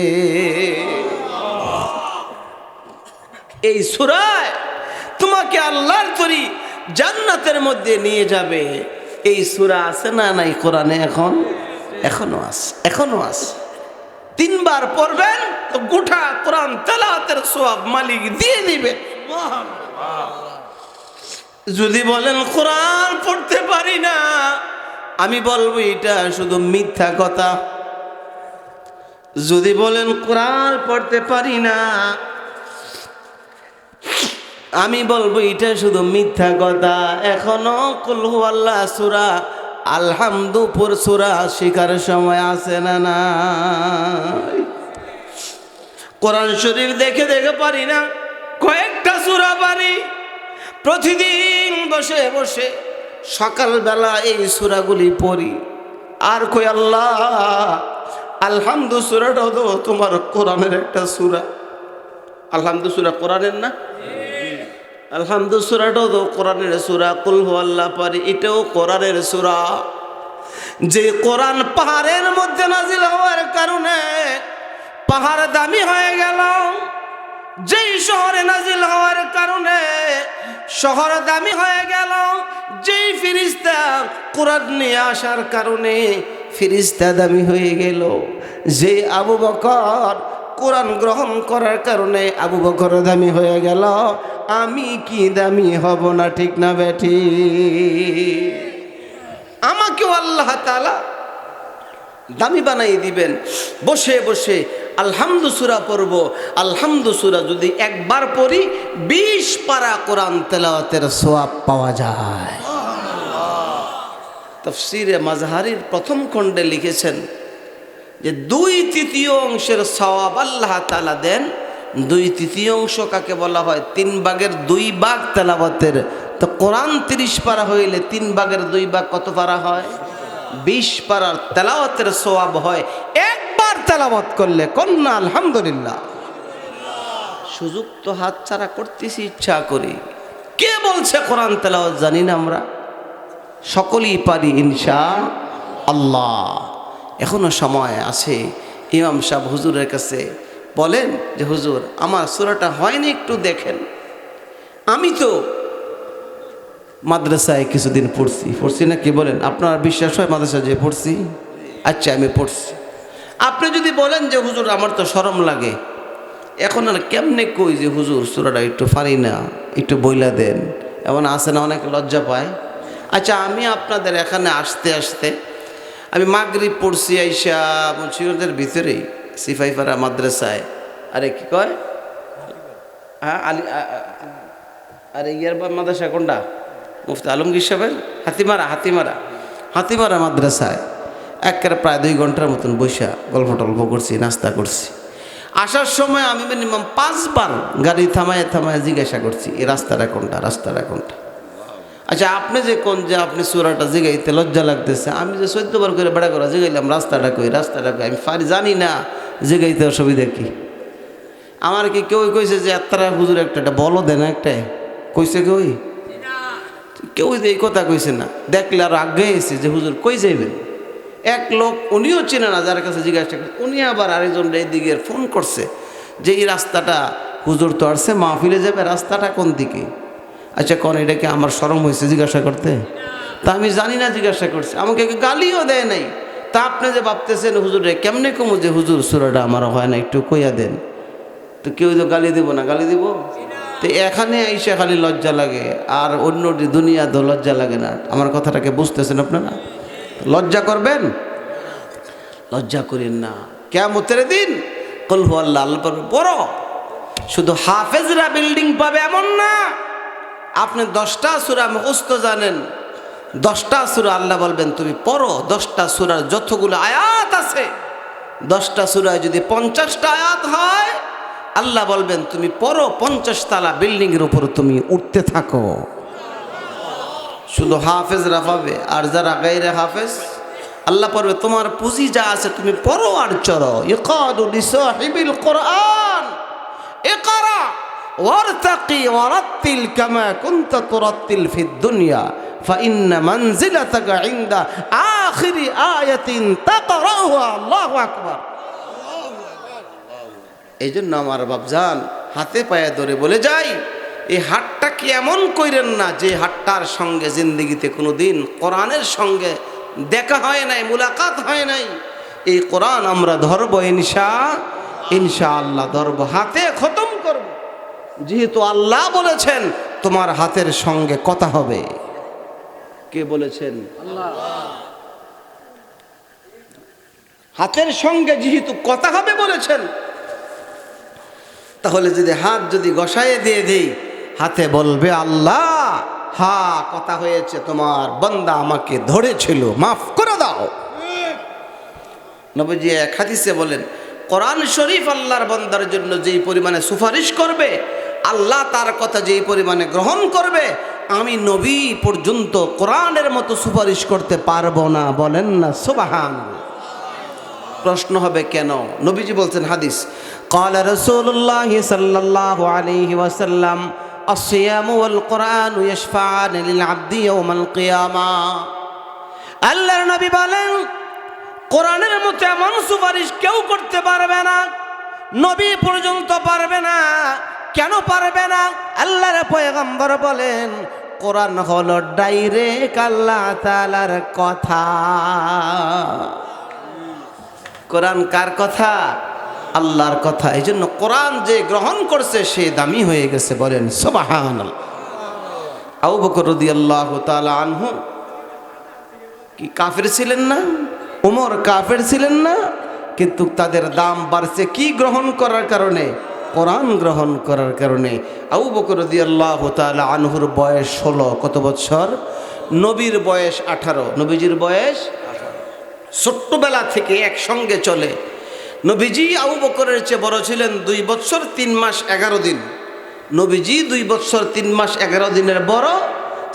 এই সূরায় তোমাকে আল্লাহর তরি জান্নাতের মধ্যে নিয়ে যাবে। এই সূরা আছে না নাই কোরআনে? এখনো আছে। 3 বার পড়বেন তো গোটা কোরআন তেলাওয়াতের সওয়াব মালিক দিয়ে দিবে। যদি বলেন কোরআন পড়তে পারি না, আমি বলবো এটা শুধু মিথ্যা কথা। যদি বলেন কোরআন পড়তে পারি না, আমি বলবো এটা শুধু মিথ্যা কথা। এখনো কুল হুয়াল্লাহ সূরা আলহামদুপুর সূরা শিকার সময় আছে না নাই? কোরআন শরীফ দেখে পারি না, কয়েকটা সূরা পারি। প্রতিদিন বসে বসে সকালবেলা এই সূরাগুলি পড়ি। আর কই আল্লাহ, আলহামদু সূরাটাও তো তোমার কোরআনের একটা সূরা। আলহামদু সূরা কোরআনের না? আলহামদু সূরাটাও তো কোরআনের সূরা। কুল হুয়াল্লাহ পারি, এটাও কোরআনের সূরা। যে কোরআন পাহাড়ের মধ্যে নাজিল হওয়ার কারণে পাহাড় দামি হয়ে গেল, যেই শহরে নাজিল হওয়ার কারণে শহর দামি হয়ে গেল, যেই ফেরেশতা কোরআন নিয়ে আসার কারণে ফেরেশতা দামি হয়ে গেল, যে আবু বকর কোরআন গ্রহণ করার কারণে আবু বকর দামি হয়ে গেল, আমি কি দামি হব না? ঠিক না বেঠি? আমাকেও আল্লাহ তাআলা দামি বানাই দিবেন। বসে বসে আলহামদু সূরা পড়ব। আলহামদু সূরা যদি একবার পড়ি 20 পারা কোরআন তেলাওয়াতের সওয়াব পাওয়া যায়। তাফসীরে মাজহারির প্রথম খণ্ডে লিখেছেন যে 2/3 অংশের সওয়াব আল্লাহ তাআলা দেন। 2/3 অংশ কাকে বলা হয়? 3 ভাগের 2 ভাগ তেলাওয়াতের। তো কোরআন 30 পারা হইলে 3 ভাগের 2 ভাগ কত পারা হয়? 20 পারার তেলাওয়াতের সওয়াব হয় একবার তেলাওয়াত করলে। কন্যা আলহামদুলিল্লাহ। সুযোগ তো হাতছাড়া করতেছি ইচ্ছা করি। কে বলছে কোরআন তেলাওয়াত জানি না আমরা? সকলেই পারি ইনশাআল্লাহ। এখনো সময় আছে। ইমাম সাহেব হুজুরের কাছে বলেন যে হুজুর, আমার সূরাটা হয়নি, একটু দেখেন। আমি তো মাদ্রাসায় কিছুদিন পড়ছি না, কি বলেন? আপনার বিশ্বাস হয় মাদ্রাসায় যে পড়ছি? আচ্ছা, আমি পড়ছি। আপনি যদি বলেন যে হুজুর আমার তো শরম লাগে, এখন আর কেমনে কই যে হুজুর সূরাটা একটু পারি না, একটু বইলা দেন, এমন আছে না অনেক লজ্জা পায়। আচ্ছা, আমি আপনাদের এখানে আসতে আসতে আমি মাগরিব পড়ছি আইসা মুন্সিগঞ্জের ভিতরেই সিপাহীপাড়া মাদ্রাসায়। আরে কি কয়, হ্যাঁ আরে ইয়ার মাদ্রাসা কোনটা? মুফতি আলমগীর সাহেবের হাতিমারা মাদ্রাসায় একেবারে প্রায় 2 ঘন্টার মতন বৈশা গল্প টল্প করছি, নাস্তা করছি। আসার সময় আমি মিনিমাম 5 বার গাড়ি থামায় জিজ্ঞাসা করছি এই রাস্তাটা কোনটা। আচ্ছা, আপনি যে কোন যে আপনি সূরাটা জিগাইতে লজ্জা লাগতেছে, আমি যে 14 বার করে বেড়া করা জিগাইলাম রাস্তাটা কই, আমি পারি জানি না জিগাইতে অসুবিধা কি? আমার কি কেউ কইছে যে এত্তারা হুজুর একটা বলো দেন, একটা কইছে কই? কেউ এই কথা কইছে না, দেখলে আর আগে এসে যে হুজুর কই যাইবেন। এক লোক উনিও চেনে না, যার কাছে জিজ্ঞাসা করছে, উনি আবার আরেকজন এইদিকে ফোন করছে যে এই রাস্তাটা হুজুর তো আসছে মাহফিলে যাবে, রাস্তাটা কোন দিকে? আচ্ছা কোন, এটা কি আমার শরম হয়েছে জিজ্ঞাসা করতে? তা আমি জানি না জিজ্ঞাসা করছে, আমাকে গালিও দেয় নাই। তা আপনি যে ভাবতেছেন হুজুরে কেমনে কমু যে হুজুর সুরাটা আমার হয় না, একটু কইয়া দেন। তো কেউ তো গালি দেবো না, গালি দিব? তো এখানে এসে খালি লজ্জা লাগে, আর অন্য দুনিয়া তো লজ্জা লাগে না। আমার কথাটাকে বুঝতেছেন আপনারা? লজ্জা করবেন? লজ্জা করেন না। কিয়ামতের দিন কুল হু আল্লাহ আল্লাহ বড়। শুধু হাফেজরা বিল্ডিং পাবে এমন না। আপনি 10টা সূরা মুখস্থ জানেন, 10টা সূরা আল্লাহ বলবেন তুমি পড়ো। 10টা সূরার যতগুলো আয়াত আছে, 10টা সূরায় যদি 50টা আয়াত হয়, আল্লাহ বলবেন তুমি পড়ো, 50 তলা বিল্ডিং এর উপর তুমি উঠতে থাকো। শুধু হাফেজরা পাবে, আর যারা গায়রে হাফেজ আল্লাহ পড়বে তোমার পুঁজি যা আছে তুমি পড়ো আর চড়ো। ইকাদু লিসাহিবিল কোরআন ইকরা ওয়ারতাকি ওয়ারাত্তিল কামা কুনতা তুরাত্তিল ফিদ দুনিয়া ফাইন্না মানজিলাতাকা ইনদা আখিরি আয়াতিন তাকরাউহা। আল্লাহু আকবার। এই জন্য আমার বাপজান হাতে পায়ে ধরে বলে যাই, এই হাতটাকে এমন কইরেন না যে হাতটার সঙ্গে জিন্দগিতে কোনো দিন কোরআনের সঙ্গে দেখা হয় নাই, মুলাকাত হয় নাই। এই কোরআন আমরা ধরব ইনশাআল্লাহ ধরব, হাতে খতম করব। যেহেতু আল্লাহ বলেছেন তোমার হাতের সঙ্গে কথা হবে। কে বলেছেন? আল্লাহ। হাতের সঙ্গে যেহেতু কথা হবে বলেছেন, তাহলে যদি হাত যদি গসায়ে দিয়ে দেই, হাতে বলবে আল্লাহ হ্যাঁ কথা হয়েছে, তোমার বান্দা আমাকে ধরেছিল, মাফ করে দাও। নবীজি এক হাদিসে বলেন, কোরআন শরীফ আল্লাহর বান্দার জন্য যেই পরিমাণে সুপারিশ করবে, আল্লাহ তার কথা যেই পরিমাণে গ্রহণ করবে, আমি নবী পর্যন্ত কোরআনের মতো সুপারিশ করতে পারবো না। বলেন না সুবহানাল্লাহ। প্রশ্ন হবে কেন? নবীজি বলছেন হাদিস, ক্বালা রাসূলুল্লাহ সাল্লাল্লাহু আলাইহি ওয়াসাল্লাম আসিয়ামু ওয়াল কোরআনু ইয়াশফাআনি লিল আবদি ইয়াওমাল কিয়ামা। আল্লাহর নবী বলেন কোরআনের মতো এমন সুপারিশ কেউ করতে পারবে না, নবী পর্যন্ত পারবে না। কেন পারবে না? আল্লাহর পয়গম্বর বলেন কোরআন হলো ডাইরেক্ট আল্লাহ তাআলার কথা। কোরআন কার কথা? আল্লাহর কথা। এই জন্য কোরআন যে গ্রহণ করছে সে দামি হয়ে গেছে। বলেন সুবহানাল্লাহ। আবু বকর রাদিয়াল্লাহু তাআলা আনহু কি কাফের ছিলেন না? ওমর কাফের ছিলেন না? কিন্তু তাদের দাম বাড়ছে কি গ্রহণ করার কারণে? কোরআন গ্রহণ করার কারণে। আবু বকর রাদিয়াল্লাহু তাআলা আনহুর বয়স 16। কত বছর? নবীর বয়স 18। নবীজির বয়স ছোট্টবেলা থেকে একসঙ্গে চলে। নবীজি আবু বকরের চেয়ে বড় ছিলেন 2 বছর 3 মাস 11 দিন। নবীজি 2 বছর 3 মাস 11 দিনের বড়।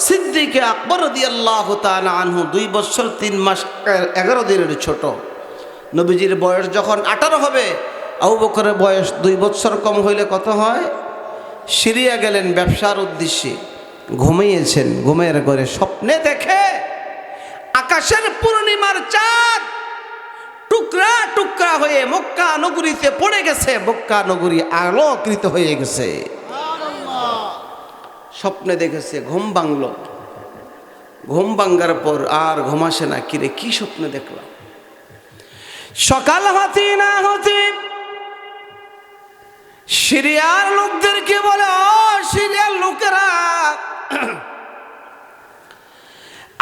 সিদ্দিক আকবর রাদিয়াল্লাহু তাআলা আনহু 2 বছর 3 মাস 11 দিনের ছোট। নবীজির বয়স যখন 18 হবে, আবু বকরের বয়স 2 বছর কম হইলে কত হয়? সিরিয়া গেলেন ব্যবসার উদ্দেশ্যে, ঘুমিয়েছেন। ঘুমের ঘরে স্বপ্নে দেখে আকাশের পূর্ণিমার চাঁদ টুকরা টুকরা হয়ে মক্কা নগরীতে পড়ে গেছে, মক্কা নগরী আলোকিত হয়ে গেছে। স্বপ্নে দেখেছে, ঘুম ভাঙল। ঘুম ভাঙ্গার পর আর ঘুম আসে না। কিরে কি স্বপ্নে দেখলাম? সকাল হতে না হতে সিরিয়ার লোকদেরকে বলে, ও সিরিয়ার লোকেরা,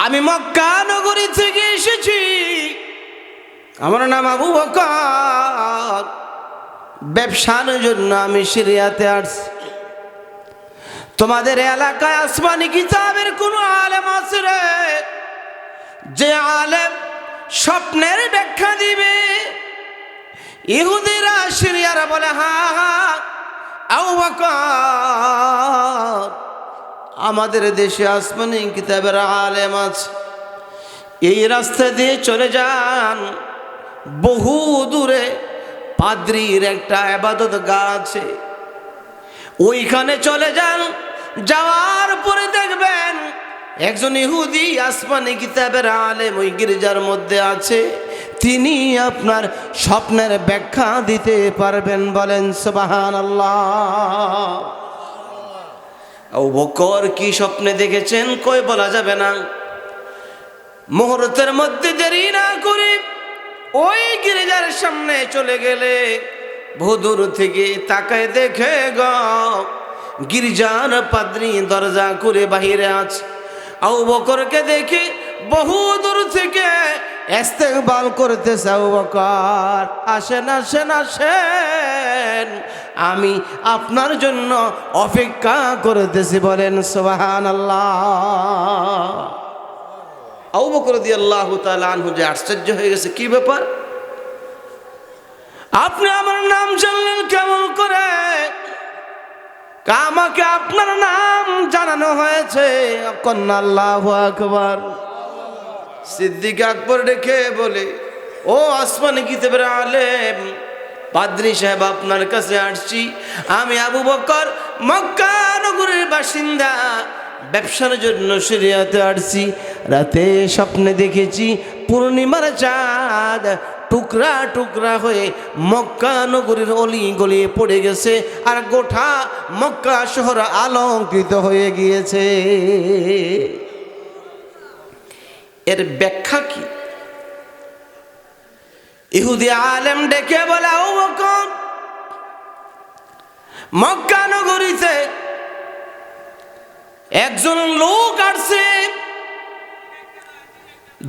আমি মক্কা নগরী থেকে এসেছি, আমার নাম আবু বকর, ব্যবসার জন্য আমি সিরিয়াতে আসছি। তোমাদের এলাকায় আসমানি কিতাবের কোন আলেম আছে রে, যে আলেম স্বপ্নের ব্যাখ্যা দিবে? ইহুদিরা সিরিয়ারা বলে, হ্যাঁ হ্যাঁ আবু বকর, আমাদের দেশে আসমানি কিতাবের আলেম আছে। এই রাস্তা দিয়ে চলে যান, বহু দূরে পাদ্রীর একটা ইবাদত গাহ আছে, ওইখানে চলে যান। যাওয়ার পরে দেখবেন একজন ইহুদি আসমানি কিতাবের আলেম ওই গির্জার মধ্যে আছে, তিনি আপনার স্বপ্নের ব্যাখ্যা দিতে পারবেন, বলেন সুবহানাল্লাহ। আবু বকর কি স্বপ্নে দেখেছেন কই বলা যাবে না। মুহূর্তের মধ্যে দেরি না করে ওই গির্জার সামনে চলে গেলে বহুদূর থেকে তাকায় দেখে গো গির্জার পাদ্রী দরজা করে বাহিরে আছে। আবু বকরকে দেখে বহু দূর থেকে ইস্তেকবাল করতেছে, আবু বকর আসেন আসেন আসেন, আমি আপনার জন্য অপেক্ষা করতেছি, বলেন সুবহানাল্লাহ। আবু বকর রাদিয়াল্লাহু তাআলা আনহু যে আশ্চর্য হয়ে গেছে, কি ব্যাপার, আপনি আমার নাম জানলেন কেমন করে? আমাকে আপনার নাম জানানো হয়েছে। কন্যা আল্লাহু আকবার। সিদ্দিক আকবর ডেকে বলে, ও আসমানি কিতাবের আলেম পাদ্রী সাহেব, আপনার কাছে আসছি। আমি আবু বকর মক্কা নগরের বাসিন্দা, ব্যবসার জন্য সিরিয়াতে আসছি। রাতে স্বপ্নে দেখেছি পূর্ণিমার চাঁদ টুকরা টুকরা হয়ে মক্কা নগরীর অলি গলিয়ে পড়ে গেছে, আর গোটা মক্কা শহর আলোকিত হয়ে গিয়েছে। এর ব্যাখ্যা কি? ইহুদি আলেম ডেকে বলে, আবু বকর মক্কা নগরীতে একজন লোক আসছে,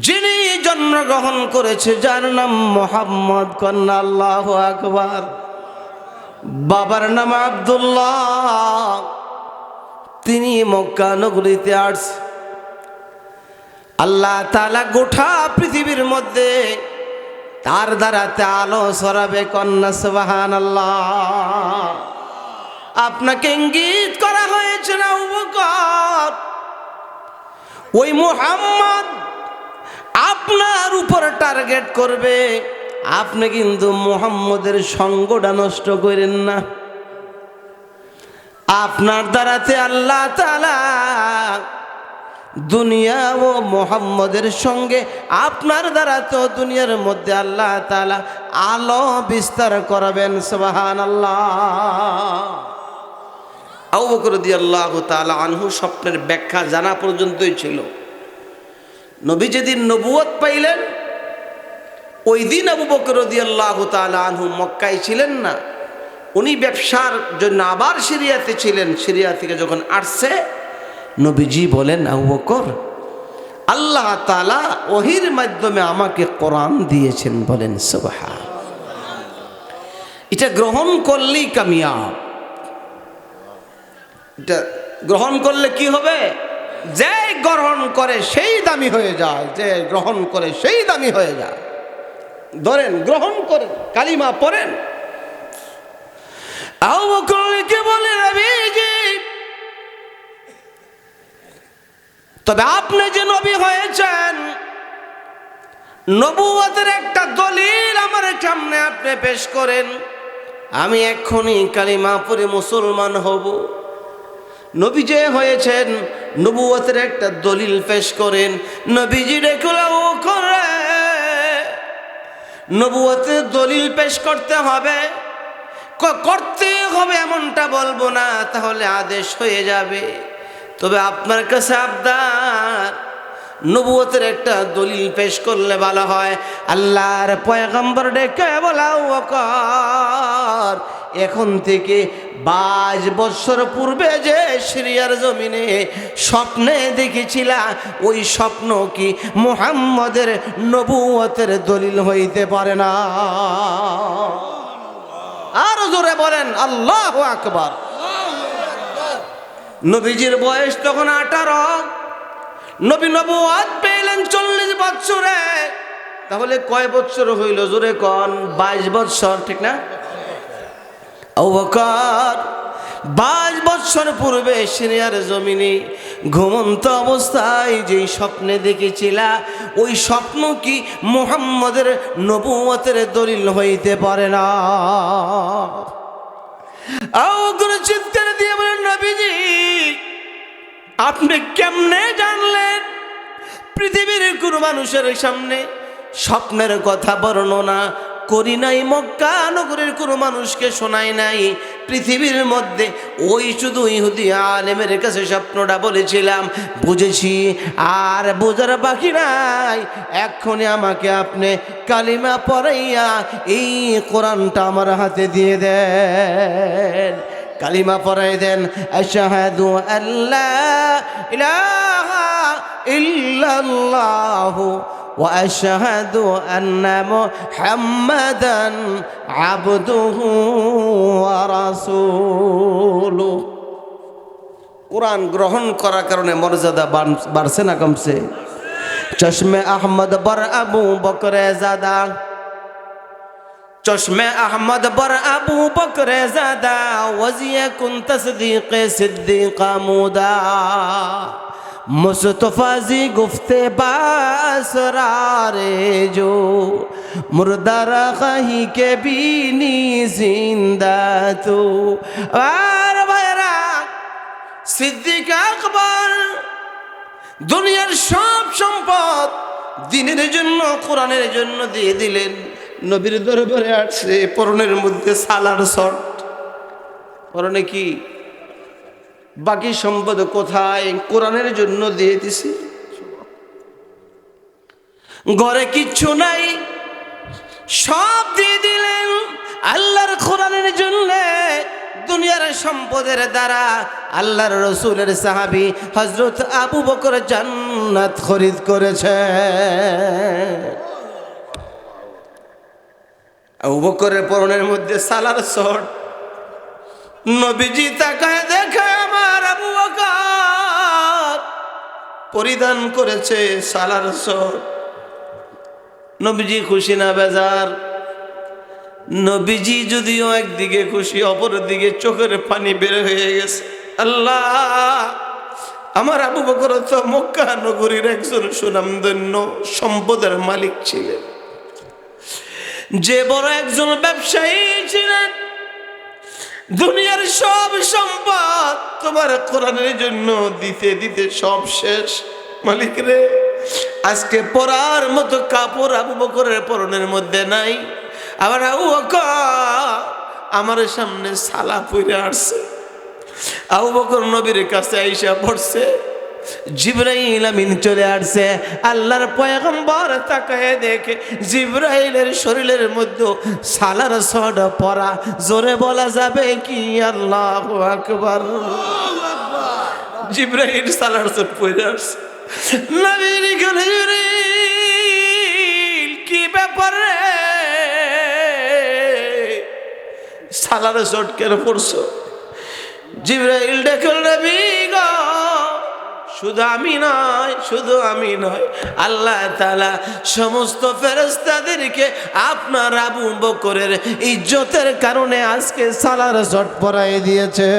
যিনি জন্মগ্রহণ করেছে, যার নাম মুহাম্মদ। কন্যা আল্লাহু আকবার। বাবার নাম আব্দুল্লাহ। তিনি মক্কা নগরীতে আসছে। আল্লাহ তাআলা গোটা পৃথিবীর মধ্যে তার দ্বারাতে আলো ছড়াবে। কন্যা সুবহানাল্লাহ। আপনাকে ইঙ্গিত করা হয়েছে না আবু বকর, ওই মুহাম্মদ আপনার উপর টার্গেট করবে, আপনি কিন্তু মুহাম্মদের সঙ্গটা নষ্ট করেন না। আপনার দ্বারাতে আল্লাহ তাআলা দুনিয়া ও মুহাম্মদের সঙ্গে আপনার দ্বারা তো দুনিয়ার মধ্যে আল্লাহ তাআলা আলো বিস্তার করবেন। সুবহানাল্লাহ। আবু বকর রাদিয়াল্লাহু তাআলা আনহু স্বপ্নের ব্যাখ্যা জানা পর্যন্তই ছিল। নবী যেদিন নবুয়ত পাইলেন, ওই দিন আবু বকর রাদিয়াল্লাহু তাআলা আনহু মক্কায় ছিলেন না, উনি ব্যবসার জন্য আবার সিরিয়াতে ছিলেন। সিরিয়া থেকে যখন আসছে, নবীজি বলেন, আবু বকর আল্লাহ তাআলা ওহীর মাধ্যমে আমাকে কোরআন দিয়েছেন, বলেন সুবহান। এটা গ্রহণ করলেই কামিয়াব। এটা গ্রহণ করলে কি হবে? যে গ্রহণ করে সেই দামি হয়ে যায়, যে গ্রহণ করে সেই দামি হয়ে যায়। ধরেন, গ্রহণ করেন, কালিমা পড়েন। আবু বকরকে বলে, নবীজি তবে আপনি যে নবী হয়েছেন, নবুয়তের একটা দলিল আমার সামনে আপনি পেশ করেন, আমি এক্ষুনি কালিমা পড়ে মুসলমান হব। নবী যে হয়েছেন, নবুয়তের একটা দলিল পেশ করেন। নবীজি দেখলাম করে নবুয়তের দলিল পেশ করতে হবে, করতে হবে এমনটা বলবো না, তাহলে আদেশ হয়ে যাবে। তবে আপনার কাছে আবদার, নবুয়তের একটা দলিল পেশ করলে ভালো হয়। আল্লাহর পয়গম্বর ডেকে বলা, আবু বকর এখন থেকে 22 বছর পূর্বে যে সিরিয়ার জমিনে স্বপ্নে দেখেছিলা, ওই স্বপ্ন কি মুহাম্মদের নবুয়তের দলিল হইতে পারে না? আরো জোরে বলেন আল্লাহু আকবার। নবীজির বয়স তখন 18, নবী নবুয়ত পেলেন 40 বছরে। তাহলে কয় বছর হইল? জোরে কোন? 22 বছর, ঠিক না? আবু বকর 22 বছর পূর্বে সিরিয়ার জমিনে ঘুমন্ত অবস্থায় যেই স্বপ্নে দেখেছিলা, ওই স্বপ্ন কি মুহাম্মদের নবুয়তের দলিল হইতে পারে না? আবু বকর চিৎকার দিয়ে বলেন, নবীজি আপনি কেমনে জানলেন? পৃথিবীর কোনো মানুষের সামনে স্বপ্নের কথা বর্ণনা করি নাই, মক্কা নগরের কোনো মানুষকে শোনাই নাই। পৃথিবীর মধ্যে ওই শুধু ইহুদি আলেমের কাছে স্বপ্নটা বলেছিলাম, বুঝেছি, আর বোঝার বাকি নাই। এক্ষুনি আমাকে আপনি কালিমা পড়াইয়া এই কোরআনটা আমার হাতে দিয়ে দেন, কালিমা পড়াই দেন। আশহাদু আল্লা ইলাহা ইল্লাল্লাহু ওয়া আশহাদু আন্না মুহাম্মাদান আবদুহু ওয়া রাসূলুহু। কোরআন গ্রহণ করার কারণে মর্যাদা বাড়ছে না কমছে? চশমে আহমদ বর আবু বকরে জাদা, চশমে আহমদ বর আবু বকরে জাদা, ওয়াজিয়া কুন তসদীকে সিদ্দিকা মুদা, मुस्तफा जी गुफ्ते बासरारे जो मुर्दारा कहीं के बीनी जिंदा तो। আর ভাইরা, সিদ্দিক আকবর দুনিয়ার সব সম্পদ দ্বীনের জন্য, কোরআনের জন্য দিয়ে দিলেন। নবীর দরবারে আসছে, পরনের মধ্যে সালার শর্ট, পরনে কি? বাকি সম্পদ কোথায়? কোরআনের জন্য দিয়ে দিছি। ঘরে কিচ্ছু নাই, সব দিয়ে দিলেন আল্লাহর কোরআনের জন্য। দুনিয়ার সম্পদের দ্বারা আল্লাহর রসুলের সাহাবী হযরত আবু বকর জান্নাত খরিদ করেছে। আবু বকরের পরনের মধ্যে সালার শর্ট। নবীজি তাকায় দেখে আমার আবু বকর পরিধান করেছে সালার শর্ট। নবীজি খুশি না বেজার? নবীজি যদিও একদিকে খুশি, অপর দিকে চোখের পানি বের হয়ে গেছে। আল্লাহ, আমার আবু বকর তো মক্কা নগরীর একজন সুনামধন্য সম্পদের মালিক ছিলেন, যে বড় একজন ব্যবসায়ী ছিলেন। দুনিয়ার সব সম্পদ তোমার কোরআনের জন্য দিতে দিতে সব শেষ। মালিক রে, আজকে পরার মতো কাপড় আবু বকরের পরনের মধ্যে নাই। আবার আবু বকর আমার সামনে সালা পইরা আসছে। আবু বকর নবীর কাছে আইসা পড়ছে, জিবরাইল আমিন চলে আসছে। আল্লাহর পয়গম্বর তাকায় দেখে জিবরাইলের শরীরের মধ্যে সালার শর্ট পরা। জোরে বলা যাবে কি আল্লাহু আকবার? জিবরাইল সালার শর্ট পরে আসছে। নবীর গলে জিবরাইল, কি ব্যাপার রে, সালার শর্ট কেন পরছো? জিবরাইল দেখল, নবী গো, শুধু আমি নয়, শুধু আমি নয়, আল্লাহ তাআলা সমস্ত ফেরেশতাদেরকে আপনার আবু বকরের ইজ্জতের কারণে আজকে সালার শর্ট পরাই দিয়েছে।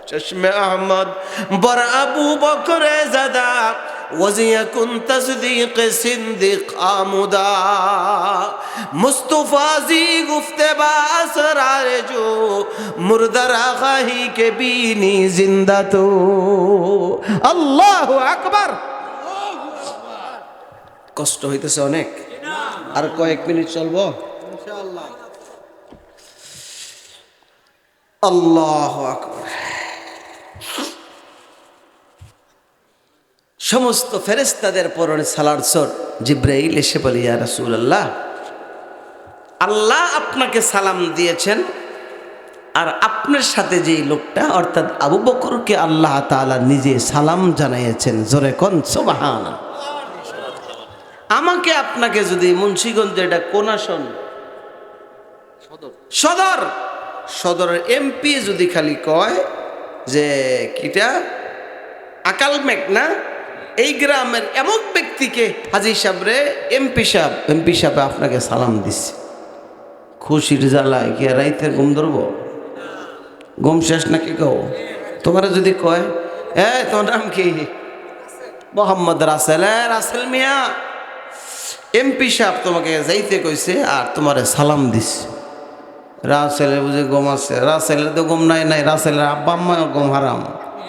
চশমে আহমদ বর আবু বকরে জাদা, ওয়াজিয়া কুন তসদীক সিদ্দিক আমুদা, মুস্তফা জি গুফতে বাসরার जो मुर्दरा खाही के बीनी जिंदा तो। আল্লাহু আকবার। কষ্ট হইতেছে অনেক, আর কয়েক মিনিট চলবো ইনশাআল্লাহ। আল্লাহু আকবার। সমস্ত ফেরেশতাদের পরনে সালার শর্ট। জিবরাইল এসে বলে, ইয়া রাসূলুল্লাহ, আল্লাহ আপনাকে সালাম দিয়েছেন, আর আপনার সাথে যে লোকটা অর্থাৎ আবু বকরকে আল্লাহ তাআলা নিজে সালাম জানিয়েছেন। জোরে কোন সুবহানাল্লাহ। আমাকে আপনাকে যদি মুন্সিগঞ্জে, এটা কোন আসন? সদরের এমপি যদি খালি কয় যে কিটা আকালমেক না, এই গ্রামের এমন ব্যক্তিকে হাজী সাহেব রে, এমপি সাহেব আপনাকে সালাম দিচ্ছে। খুশির জ্বালায় কি রাইতে ঘুম ধরবো? ঘুম শেষ নাকি কও? তোমার যদি কয়, তোমার নাম কি? মোহাম্মদ রাসেল। রাসেল মিয়া, এমপি সাহেব তোমাকে যাইতে কইছে আর তোমারে সালাম দিচ্ছে। রাসেলে বুঝে ঘুম আছে? রাসেলের তো ঘুম নাই, রাসেলের আব্বা আম্মা ঘুম হারাম।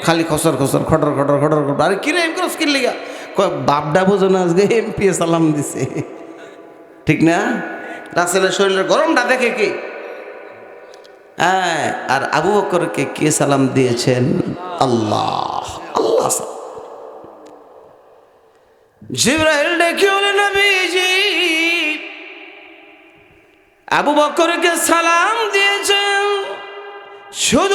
খালি খসর খসর খটর খটর খটর খটর। আরে কিরে এম করস কি লিগা? বাপডা বোঝো না, আজকে এমপি সালাম দিছে, ঠিক না? রাসেলের শরীরের গরমটা দেখে কি? হ্যাঁ, আর আবু বকরকে কে সালাম দিয়েছেন? আল্লাহ। আল্লাহ জিবরাইল ডেকে বলে, নবীজি আবু বকরকে সালাম দিয়েছেন, শুধু